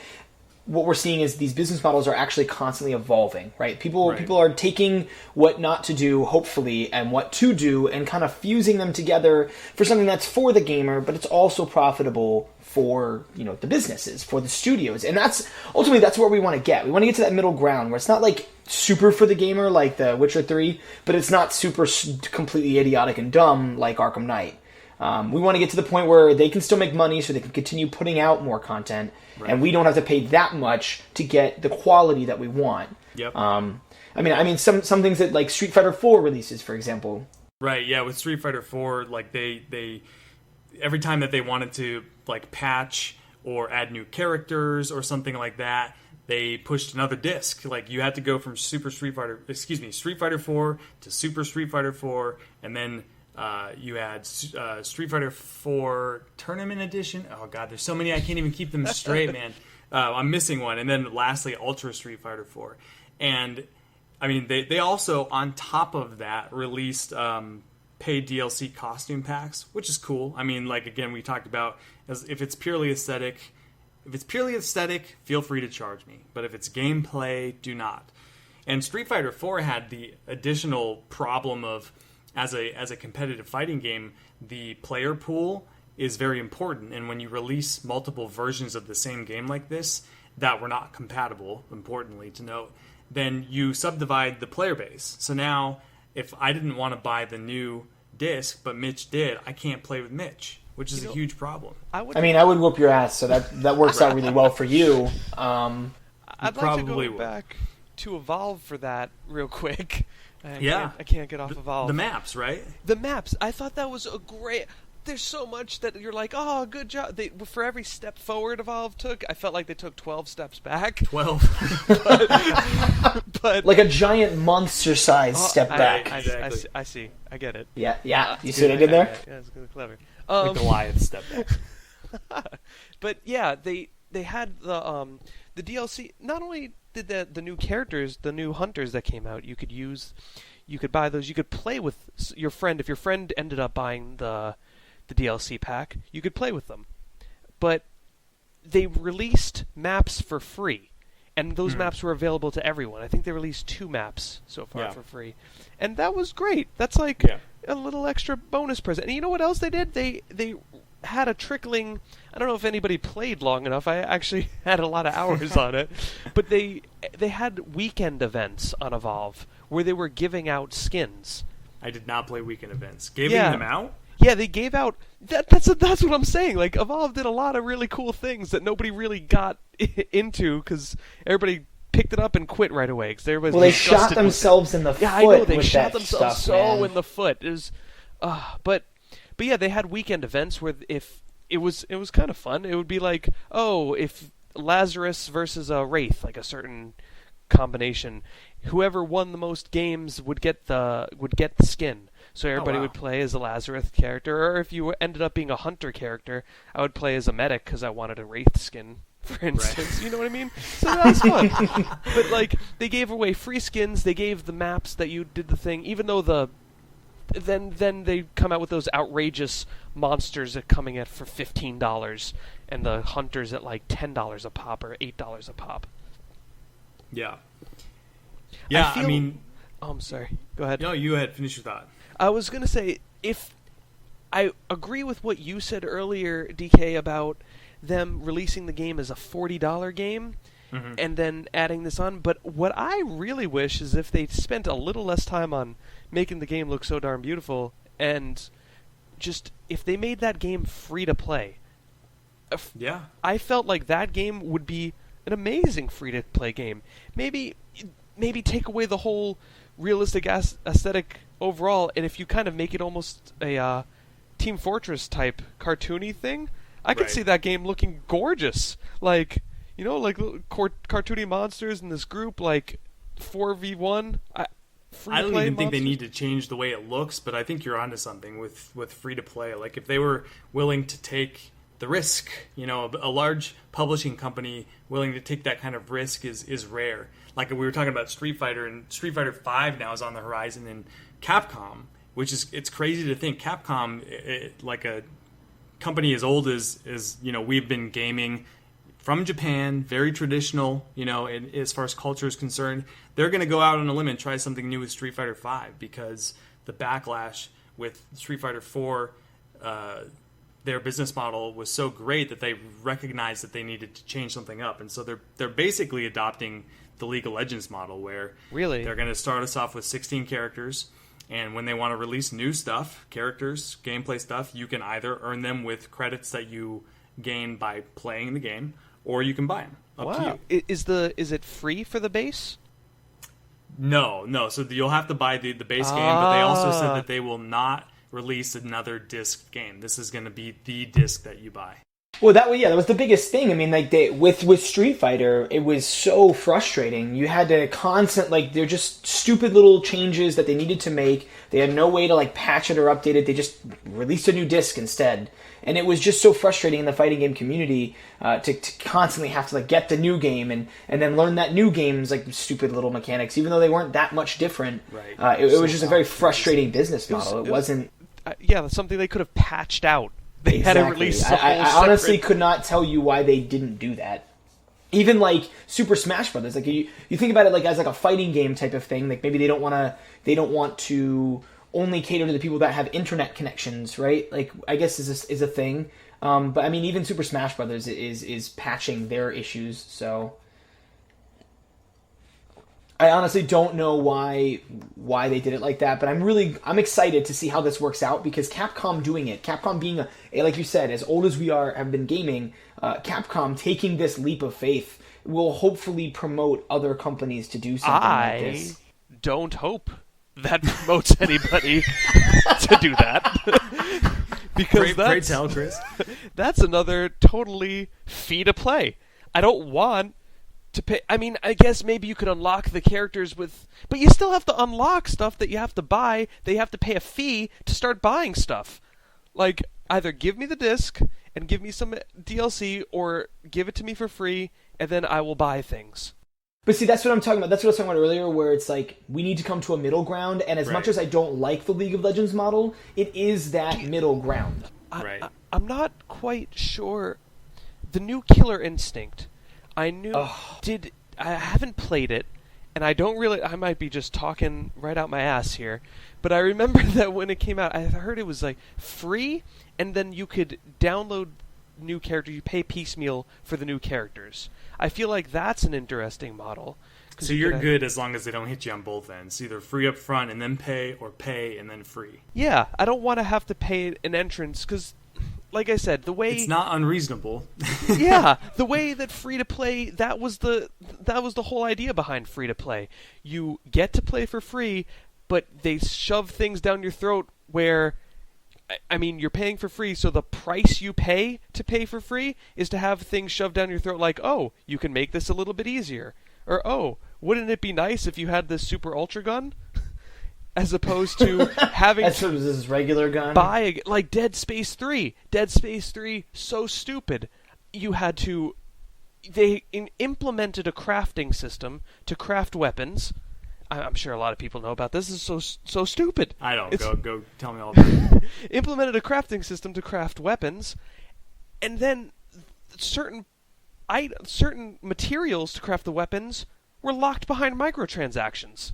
[SPEAKER 1] what we're seeing is these business models are actually constantly evolving, right? People are taking what not to do, hopefully, and what to do, and kind of fusing them together for something that's for the gamer, but it's also profitable for, the businesses, for the studios. And that's where we want to get. We want to get to that middle ground where it's not like super for the gamer like The Witcher 3, but it's not super completely idiotic and dumb like Arkham Knight. We want to get to the point where they can still make money so they can continue putting out more content, and we don't have to pay that much to get the quality that we want.
[SPEAKER 2] Yep.
[SPEAKER 1] Some things that, like, Street Fighter 4 releases, for example.
[SPEAKER 2] Right, yeah, with Street Fighter 4, like, they every time that they wanted to, like, patch or add new characters or something like that, they pushed another disc. Like, you had to go from Street Fighter 4 to Super Street Fighter 4, and then you had Street Fighter 4 Tournament Edition. Oh, God, there's so many, I can't even keep them straight, man. I'm missing one. And then lastly, Ultra Street Fighter 4. And, they also, on top of that, released paid DLC costume packs, which is cool. Again, we talked about, if it's purely aesthetic, feel free to charge me. But if it's gameplay, do not. And Street Fighter 4 had the additional problem of, as a competitive fighting game, the player pool is very important. And when you release multiple versions of the same game like this that were not compatible, importantly to note, then you subdivide the player base. So now, if I didn't want to buy the new disc, but Mitch did, I can't play with Mitch, which is a huge problem.
[SPEAKER 1] I would whoop your ass, so that works out really well for you.
[SPEAKER 3] I'd like to go back to Evolve for that real quick. I can't get off Evolve.
[SPEAKER 2] The maps, right?
[SPEAKER 3] The maps. I thought that was a great... There's so much that you're like, oh, good job. For every step forward Evolve took, I felt like they took 12 steps back.
[SPEAKER 2] 12.
[SPEAKER 3] but
[SPEAKER 1] like a giant monster-sized step back.
[SPEAKER 3] I see. I get it.
[SPEAKER 1] Yeah. You see what I did there?
[SPEAKER 3] Yeah, it's clever.
[SPEAKER 2] Like Goliath step back.
[SPEAKER 3] But yeah, they had the DLC. Not only did the new characters, the new hunters that came out, you could buy those. You could play with your friend. If your friend ended up buying the DLC pack, you could play with them. But they released maps for free, and those maps were available to everyone. I think they released 2 maps so far for free, and that was great. That's like a little extra bonus present. And you know what else they did? They had a trickling... I don't know if anybody played long enough. I actually had a lot of hours on it. But they had weekend events on Evolve where they were giving out skins.
[SPEAKER 2] I did not play weekend events. Giving them out?
[SPEAKER 3] Yeah, they gave out... That's what I'm saying. Like, Evolve did a lot of really cool things that nobody really got into because everybody picked it up and quit right away. Cause
[SPEAKER 1] they shot themselves in the foot.
[SPEAKER 3] Yeah, I know. They
[SPEAKER 1] with
[SPEAKER 3] shot
[SPEAKER 1] that
[SPEAKER 3] themselves
[SPEAKER 1] stuff,
[SPEAKER 3] in the foot. It was... But yeah, they had weekend events where if... It was kind of fun. It would be like, if Lazarus versus a Wraith, like a certain combination, whoever won the most games would get the skin. So everybody would play as a Lazarus character, or if you ended up being a hunter character, I would play as a medic because I wanted a Wraith skin, for instance. Right. You know what I mean? So that was fun. But like, they gave away free skins. They gave the maps that you did the thing, even though Then they come out with those outrageous monsters that coming at for $15, and the hunters at like $10 a pop or $8 a pop.
[SPEAKER 2] Yeah. Yeah,
[SPEAKER 3] I'm sorry. Go ahead.
[SPEAKER 2] No, you ahead. Finish your thought.
[SPEAKER 3] I was going to say, if I agree with what you said earlier, DK, about them releasing the game as a $40 game and then adding this on, but what I really wish is if they spent a little less time on making the game look so darn beautiful, and just if they made that game free to play. I felt like that game would be an amazing free to play game. Maybe take away the whole realistic aesthetic overall, and if you kind of make it almost a Team Fortress type cartoony thing, I could see that game looking gorgeous. Like, like cartoony monsters in this group, like 4v1.
[SPEAKER 2] I don't even think they need to change the way it looks, but I think you're onto something with free to play. Like, if they were willing to take the risk, a large publishing company willing to take that kind of risk is rare. Like, we were talking about Street Fighter, and Street Fighter 5 now is on the horizon, and Capcom, it's crazy to think Capcom, like a company as old as we've been gaming from Japan, very traditional, as far as culture is concerned. They're going to go out on a limb and try something new with Street Fighter V because the backlash with Street Fighter 4, their business model was so great that they recognized that they needed to change something up. And so they're basically adopting the League of Legends model, where
[SPEAKER 3] really
[SPEAKER 2] they're going to start us off with 16 characters. And when they want to release new stuff, characters, gameplay stuff, you can either earn them with credits that you gain by playing the game, or you can buy them. Up to you.
[SPEAKER 3] Is it free for the base?
[SPEAKER 2] No. So you'll have to buy the base game, but they also said that they will not release another disc game. This is going to be the disc that you buy.
[SPEAKER 1] Well, that was the biggest thing. I mean, like with Street Fighter, it was so frustrating. You had to they're just stupid little changes that they needed to make. They had no way to patch it or update it. They just released a new disc instead. And it was just so frustrating in the fighting game community to constantly have to get the new game and then learn that new game's stupid little mechanics, even though they weren't that much different.
[SPEAKER 2] Right.
[SPEAKER 1] It was just a very frustrating business model. It wasn't.
[SPEAKER 3] That's something they could have patched out. They had to release.
[SPEAKER 1] I honestly could not tell you why they didn't do that. Even Super Smash Brothers, you think about it as a fighting game type of thing. Maybe they don't want to only cater to the people that have internet connections, right? I guess is a thing. But I mean, even Super Smash Brothers is patching their issues. So I honestly don't know why they did it like that, but I'm excited to see how this works out, because Capcom doing it, Capcom being like you said, as old as we have been gaming, Capcom taking this leap of faith will hopefully promote other companies to do something like this.
[SPEAKER 3] I don't hope that promotes anybody to do that. Because
[SPEAKER 2] great tell, Chris.
[SPEAKER 3] That's another totally fee to play. I don't want to pay. I mean, I guess maybe you could unlock the characters but you still have to unlock stuff that you have to buy. They have to pay a fee to start buying stuff. Either give me the disc and give me some DLC, or give it to me for free, and then I will buy things.
[SPEAKER 1] But see, that's what I'm talking about. That's what I was talking about earlier, where it's we need to come to a middle ground, and as much as I don't like the League of Legends model, it is that middle ground.
[SPEAKER 3] I'm not quite sure. The new Killer Instinct, I knew I haven't played it, and I might be just talking right out my ass here, but I remember that when it came out, I heard it was free, and then you could download new characters. You pay piecemeal for the new characters. I feel like that's an interesting model.
[SPEAKER 2] So you're good as long as they don't hit you on both ends, either free up front and then pay, or pay and then free.
[SPEAKER 3] Yeah, I don't want to have to pay an entrance, because like I said, the way
[SPEAKER 2] it's not unreasonable.
[SPEAKER 3] Yeah, the way that free to play, that was the whole idea behind free to play. You get to play for free, but they shove things down your throat where, I mean, you're paying for free, so the price you pay to pay for free is to have things shoved down your throat oh, you can make this a little bit easier. Or, oh, wouldn't it be nice if you had this super ultra gun? As opposed to having
[SPEAKER 1] That's what was this regular gun?
[SPEAKER 3] buy Dead Space 3. Dead Space 3, so stupid. You had to... They implemented a crafting system to craft weapons. I'm sure a lot of people know about this. This is so stupid.
[SPEAKER 2] I don't. Go tell me all about it.
[SPEAKER 3] Implemented a crafting system to craft weapons, and then certain materials to craft the weapons were locked behind microtransactions.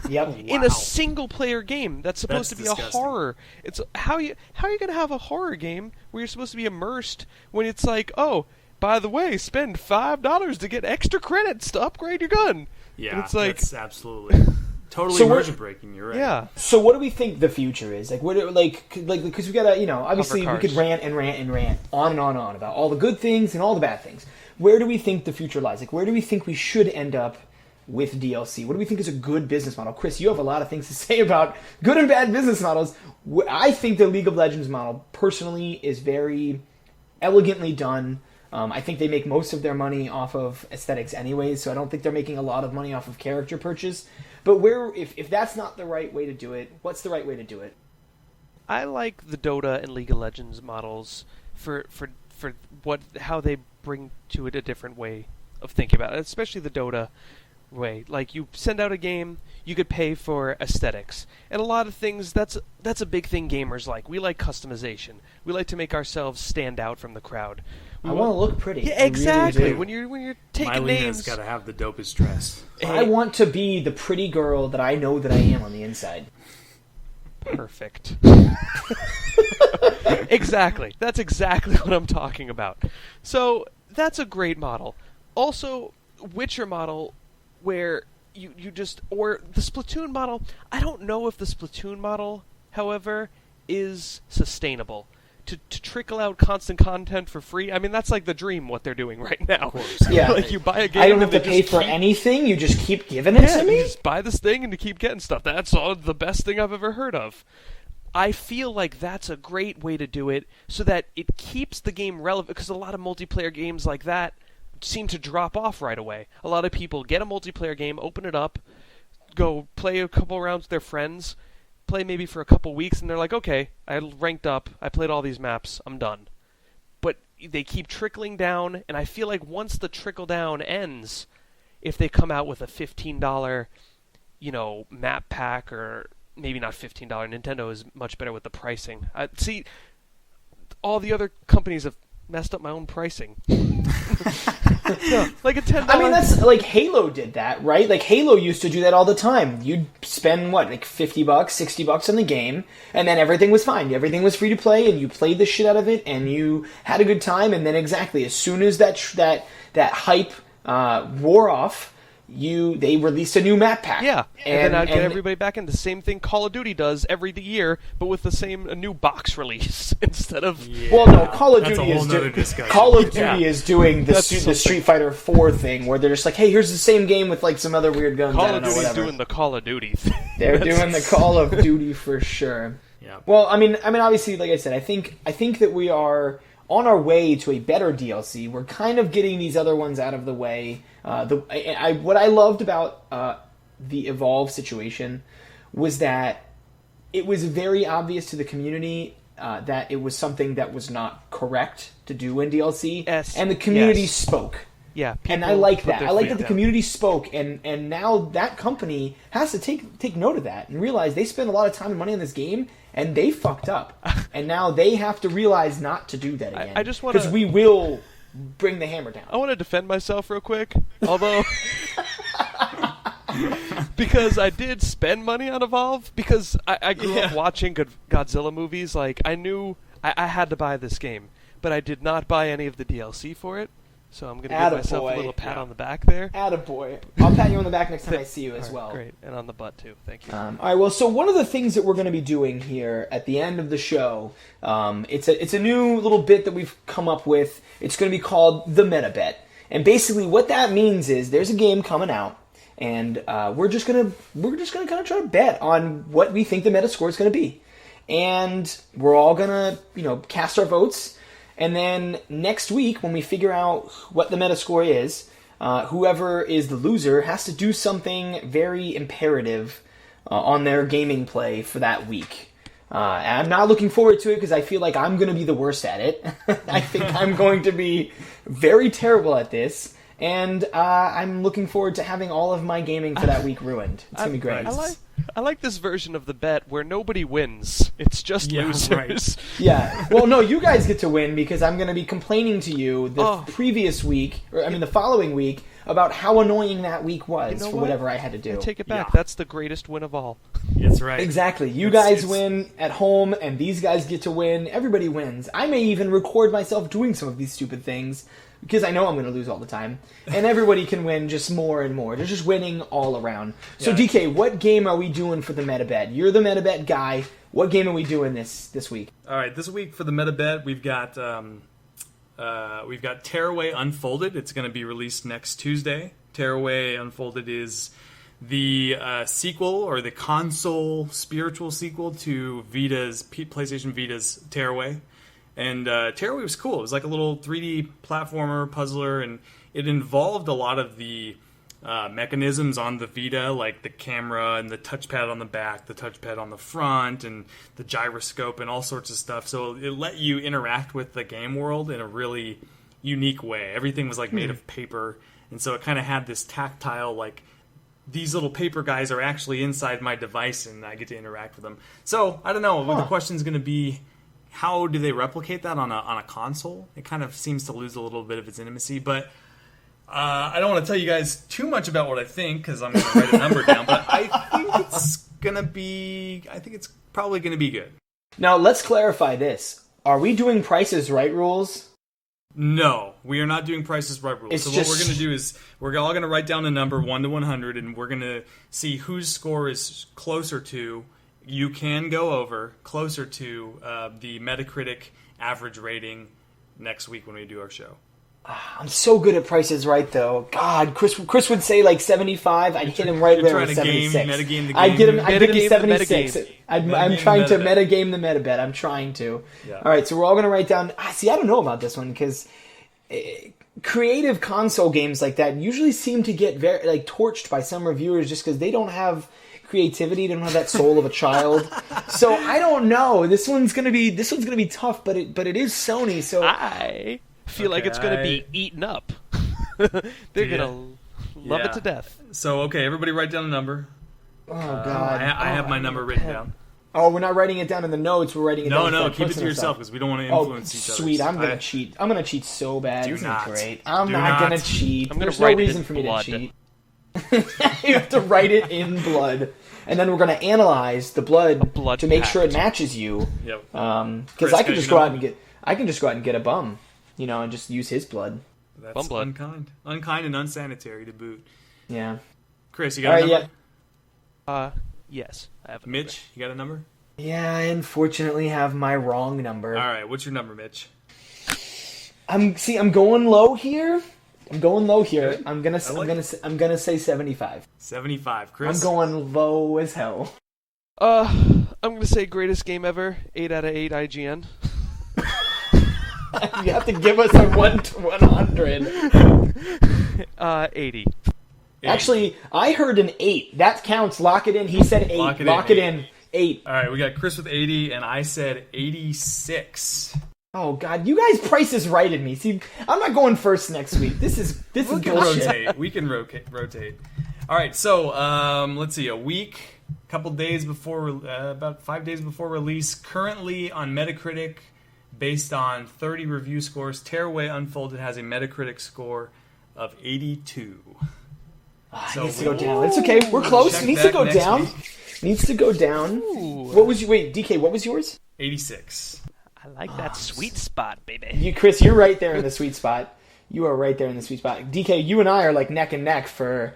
[SPEAKER 1] Yep.
[SPEAKER 3] In a single-player game that's supposed to be
[SPEAKER 2] disgusting.
[SPEAKER 3] a horror. It's how are you going to have a horror game where you're supposed to be immersed when it's oh, by the way, spend $5 to get extra credits to upgrade your gun.
[SPEAKER 2] Yeah,
[SPEAKER 3] and it's
[SPEAKER 2] that's absolutely totally immersion breaking. You're right.
[SPEAKER 3] Yeah.
[SPEAKER 1] So what do we think the future is? What because we gotta, obviously we could rant and rant and rant on and on and on about all the good things and all the bad things. Where do we think the future lies? Where do we think we should end up with DLC? What do we think is a good business model? Chris, you have a lot of things to say about good and bad business models. I think the League of Legends model, personally, is very elegantly done. I think they make most of their money off of aesthetics anyways, so I don't think they're making a lot of money off of character purchase. But if that's not the right way to do it, what's the right way to do it?
[SPEAKER 3] I like the Dota and League of Legends models for how they bring to it a different way of thinking about it, especially the Dota, way. Like, you send out a game, you could pay for aesthetics. And a lot of things, that's a big thing gamers like. We like customization. We like to make ourselves stand out from the crowd.
[SPEAKER 1] I want to look pretty.
[SPEAKER 3] Yeah, exactly.
[SPEAKER 1] Really
[SPEAKER 3] when you're taking
[SPEAKER 2] Mylena's
[SPEAKER 3] names,
[SPEAKER 2] got to have the dopest dress.
[SPEAKER 1] I want to be the pretty girl that I know that I am on the inside.
[SPEAKER 3] Perfect. Exactly. That's exactly what I'm talking about. So that's a great model. Also, Witcher model, where you just, or the Splatoon model. I don't know if the Splatoon model, however, is sustainable. To trickle out constant content for free. I mean, that's like the dream, what they're doing right now.
[SPEAKER 2] Of course.
[SPEAKER 1] Yeah.
[SPEAKER 3] Like, you buy a game
[SPEAKER 1] I don't have
[SPEAKER 3] and
[SPEAKER 1] to
[SPEAKER 3] they
[SPEAKER 1] pay
[SPEAKER 3] just
[SPEAKER 1] for
[SPEAKER 3] keep-
[SPEAKER 1] anything. You just keep giving it to
[SPEAKER 3] You
[SPEAKER 1] me?
[SPEAKER 3] just buy this thing and you keep getting stuff. That's all the best thing I've ever heard of. I feel like that's a great way to do it so that it keeps the game relevant, because a lot of multiplayer games like that seem to drop off right away. A lot of people get a multiplayer game, open it up, go play a couple rounds with their friends, play maybe for a couple weeks, and they're like, okay, I ranked up, I played all these maps, I'm done. But they keep trickling down, and I feel like once the trickle down ends, if they come out with a $15, map pack, or maybe not $15, Nintendo is much better with the pricing. See, all the other companies have messed up my own pricing. No, like a $10.
[SPEAKER 1] I mean, that's like Halo did that, right? Like Halo used to do that all the time. You'd spend like $50, $60 on the game, and then everything was fine. Everything was free to play, and you played the shit out of it, and you had a good time. And then exactly as soon as that hype wore off, they released a new map pack.
[SPEAKER 3] Yeah, and then I'd get everybody back in. The same thing Call of Duty does every year, but with a new box release instead of.
[SPEAKER 2] Yeah.
[SPEAKER 1] Well, no, Call of
[SPEAKER 2] That's
[SPEAKER 1] Duty
[SPEAKER 2] a whole nother discussion.
[SPEAKER 1] Call of Duty
[SPEAKER 3] Yeah.
[SPEAKER 1] is doing the
[SPEAKER 3] That's something.
[SPEAKER 1] Street Fighter 4 thing, where they're just like, hey, here's the same game with like some other weird guns. I
[SPEAKER 3] Call
[SPEAKER 1] don't
[SPEAKER 3] of
[SPEAKER 1] know,
[SPEAKER 3] Duty's
[SPEAKER 1] whatever.
[SPEAKER 3] doing the Call of Duty thing.
[SPEAKER 1] They're doing the Call of Duty for sure.
[SPEAKER 2] Yeah.
[SPEAKER 1] Well, I mean, obviously, like I said, I think that we are on our way to a better DLC. We're kind of getting these other ones out of the way. What I loved about the Evolve situation was that it was very obvious to the community that it was something that was not correct to do in DLC,
[SPEAKER 3] Yes.
[SPEAKER 1] and the community
[SPEAKER 3] Yes.
[SPEAKER 1] spoke.
[SPEAKER 3] Yeah,
[SPEAKER 1] And I
[SPEAKER 3] people
[SPEAKER 1] like
[SPEAKER 3] put
[SPEAKER 1] that.
[SPEAKER 3] their
[SPEAKER 1] I like
[SPEAKER 3] feet
[SPEAKER 1] that the
[SPEAKER 3] down.
[SPEAKER 1] community spoke, and now that company has to take note of that and realize they spent a lot of time and money on this game, and they fucked up, and now they have to realize not to do that again.
[SPEAKER 3] I just wanna-
[SPEAKER 1] because we will bring the hammer down.
[SPEAKER 3] I want to defend myself real quick, although because I did spend money on Evolve, because I grew up watching good Godzilla movies. Like, I knew I had to buy this game, but I did not buy any of the DLC for it. So I'm going to give myself a little pat on the back there.
[SPEAKER 1] Attaboy. I'll pat you on the back next time I see you as well.
[SPEAKER 3] Great, and on the butt too. Thank you.
[SPEAKER 1] All right. Well, so one of the things that we're going to be doing here at the end of the show, it's a new little bit that we've come up with. It's going to be called the Metabet, and basically what that means is there's a game coming out, and we're just gonna kind of try to bet on what we think the meta score is going to be, and we're all gonna cast our votes. And then next week, when we figure out what the Metascore is, whoever is the loser has to do something very imperative on their gaming play for that week. And I'm not looking forward to it because I feel like I'm going to be the worst at it. I think I'm going to be very terrible at this. And I'm looking forward to having all of my gaming for that week ruined. It's going to be great.
[SPEAKER 3] I like this version of the bet where nobody wins. It's just losers.
[SPEAKER 2] Right.
[SPEAKER 1] Yeah. Well, no, you guys get to win because I'm going to be complaining to you the previous week, the following week, about how annoying that week was for whatever I had to do.
[SPEAKER 3] I take it back.
[SPEAKER 2] Yeah.
[SPEAKER 3] That's the greatest win of all.
[SPEAKER 2] That's right.
[SPEAKER 1] Exactly. You guys win at home, and these guys get to win. Everybody wins. I may even record myself doing some of these stupid things because I know I'm going to lose all the time. And everybody can win just more and more. They're just winning all around. So, DK, what game are we doing for the Metabet? You're the Metabet guy. What game are we doing this week?
[SPEAKER 2] All right, this week for the Metabet, we've got Tearaway Unfolded. It's going to be released next Tuesday. Tearaway Unfolded is the sequel, or the console spiritual sequel to PlayStation Vita's Tearaway. And Tearaway was cool. It was like a little 3D platformer, puzzler, and it involved a lot of the mechanisms on the Vita, like the camera and the touchpad on the back, the touchpad on the front, and the gyroscope and all sorts of stuff. So it let you interact with the game world in a really unique way. Everything was like made of paper, and so it kind of had this tactile, like these little paper guys are actually inside my device and I get to interact with them. So I don't know. The question's going to be, how do they replicate that on a console? It kind of seems to lose a little bit of its intimacy, but I don't want to tell you guys too much about what I think because I'm going to write a number down. But I think it's probably going to be good.
[SPEAKER 1] Now let's clarify this: are we doing Prices Right rules?
[SPEAKER 2] No, we are not doing Price is Right rules. What we're going to do is we're all going to write down a number 1 to 100, and we're going to see whose score is closer to. You can go over closer to the Metacritic average rating next week when we do our show.
[SPEAKER 1] I'm so good at Prices Right, though. God, Chris would say like 75. I'd hit him right there with 76.
[SPEAKER 2] Metagame the game.
[SPEAKER 1] I'd get him 76. I'm trying to
[SPEAKER 2] Metabet.
[SPEAKER 1] metagame the Metabet. I'm trying to.
[SPEAKER 2] Yeah.
[SPEAKER 1] All right, so we're all going to write down... See, I don't know about this one, because creative console games like that usually seem to get very torched by some reviewers just because they don't have creativity, they don't have that soul of a child. So I don't know. This one's gonna be tough, but it is Sony, so
[SPEAKER 3] I feel like it's gonna be eaten up. They're gonna love it to death.
[SPEAKER 2] So everybody write down a number.
[SPEAKER 1] Oh God,
[SPEAKER 2] I have my number written down.
[SPEAKER 1] Oh, we're not writing it down in the notes. We're writing it down.
[SPEAKER 2] No, keep it to yourself because we don't want to influence each other.
[SPEAKER 1] Sweet, I'm gonna cheat. I'm gonna cheat so bad.
[SPEAKER 2] Do
[SPEAKER 1] Isn't
[SPEAKER 2] not.
[SPEAKER 1] it great? I'm not gonna cheat. There's no
[SPEAKER 3] write
[SPEAKER 1] reason
[SPEAKER 3] it
[SPEAKER 1] for me
[SPEAKER 3] blood.
[SPEAKER 1] to cheat. You have to write it in blood, and then we're gonna analyze the blood to make sure it matches you.
[SPEAKER 2] Yep.
[SPEAKER 1] Because I can just go out and get a bum, and just use his blood.
[SPEAKER 2] That's
[SPEAKER 3] Bum blood.
[SPEAKER 2] unkind and unsanitary to boot.
[SPEAKER 1] Yeah.
[SPEAKER 2] Chris, you got a number?
[SPEAKER 3] Yes, I have a
[SPEAKER 2] Mitch, you got a number?
[SPEAKER 1] Yeah, I unfortunately have my wrong number.
[SPEAKER 2] All right, what's your number, Mitch?
[SPEAKER 1] I'm going low here. I'm gonna say 75.
[SPEAKER 2] 75. Chris?
[SPEAKER 1] I'm going low as hell.
[SPEAKER 3] I'm gonna say greatest game ever. 8 out of 8 IGN.
[SPEAKER 1] You have to give us a 1 to 100.
[SPEAKER 3] 80.
[SPEAKER 1] Actually, I heard an 8. That counts. Lock it in. He said 8. Lock it in. 8.
[SPEAKER 2] All right, we got Chris with 80, and I said 86.
[SPEAKER 1] Oh God, you guys Prices Righted me. See, I'm not going first next week. This is bullshit.
[SPEAKER 2] We can rotate. All right, so let's see. About 5 days before release, currently on Metacritic, based on 30 review scores, Tearaway Unfolded has a Metacritic score of 82.
[SPEAKER 1] It needs to go down. It's okay. We're close. It needs to go down. Needs to go down. Wait, DK, what was yours?
[SPEAKER 2] 86.
[SPEAKER 3] I like that sweet spot, baby.
[SPEAKER 1] Chris, you're right there in the sweet spot. You are right there in the sweet spot. DK, you and I are like neck and neck for...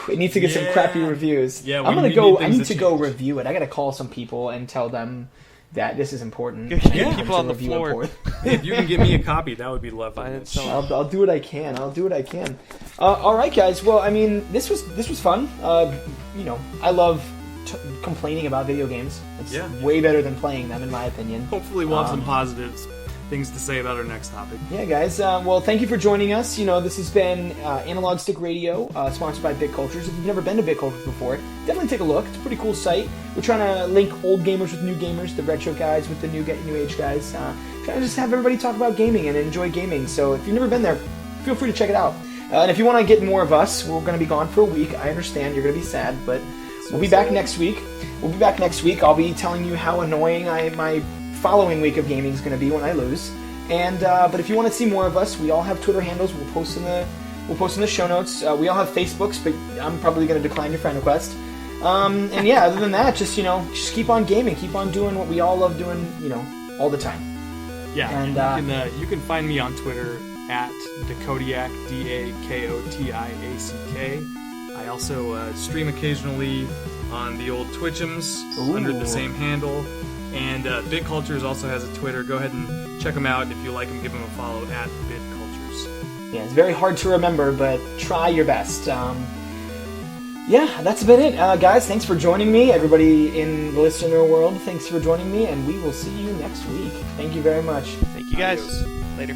[SPEAKER 1] It needs to get some crappy reviews.
[SPEAKER 2] Yeah,
[SPEAKER 1] I need to go review it. I got to call some people and tell them that this is important.
[SPEAKER 3] Get people on the floor.
[SPEAKER 2] If you can give me a copy, that would be lovely.
[SPEAKER 1] I'll do what I can. All right, guys. Well, I mean, this was fun. I love complaining about video games. It's way better than playing them, in my opinion.
[SPEAKER 2] Hopefully we'll have some positive things to say about our next topic.
[SPEAKER 1] Yeah, guys. Well, thank you for joining us. This has been Analog Stick Radio, sponsored by Bit Cultures. If you've never been to Bit Cultures before, definitely take a look. It's a pretty cool site. We're trying to link old gamers with new gamers, the retro guys with the new age guys. Trying to just have everybody talk about gaming and enjoy gaming. So if you've never been there, feel free to check it out. And if you want to get more of us, we're going to be gone for a week. I understand you're going to be sad, but we'll be back next week. I'll be telling you how annoying my following week of gaming is going to be when I lose. And but if you want to see more of us, we all have Twitter handles. We'll post in the show notes. We all have Facebooks, but I'm probably going to decline your friend request. And yeah, other than that, just keep on gaming, keep on doing what we all love doing, all the time.
[SPEAKER 2] Yeah, and you can find me on Twitter at Dakodiac, DAKOTIACK. I also stream occasionally on the old Twitch'ems under the same handle. And Bit Cultures also has a Twitter. Go ahead and check them out. If you like them, give them a follow at Bit Cultures.
[SPEAKER 1] Yeah, it's very hard to remember, but try your best. Yeah, that's about it. Guys, thanks for joining me. Everybody in the listener world, thanks for joining me, and we will see you next week. Thank you very much.
[SPEAKER 3] Thank you, guys.
[SPEAKER 2] Adios.
[SPEAKER 3] Later.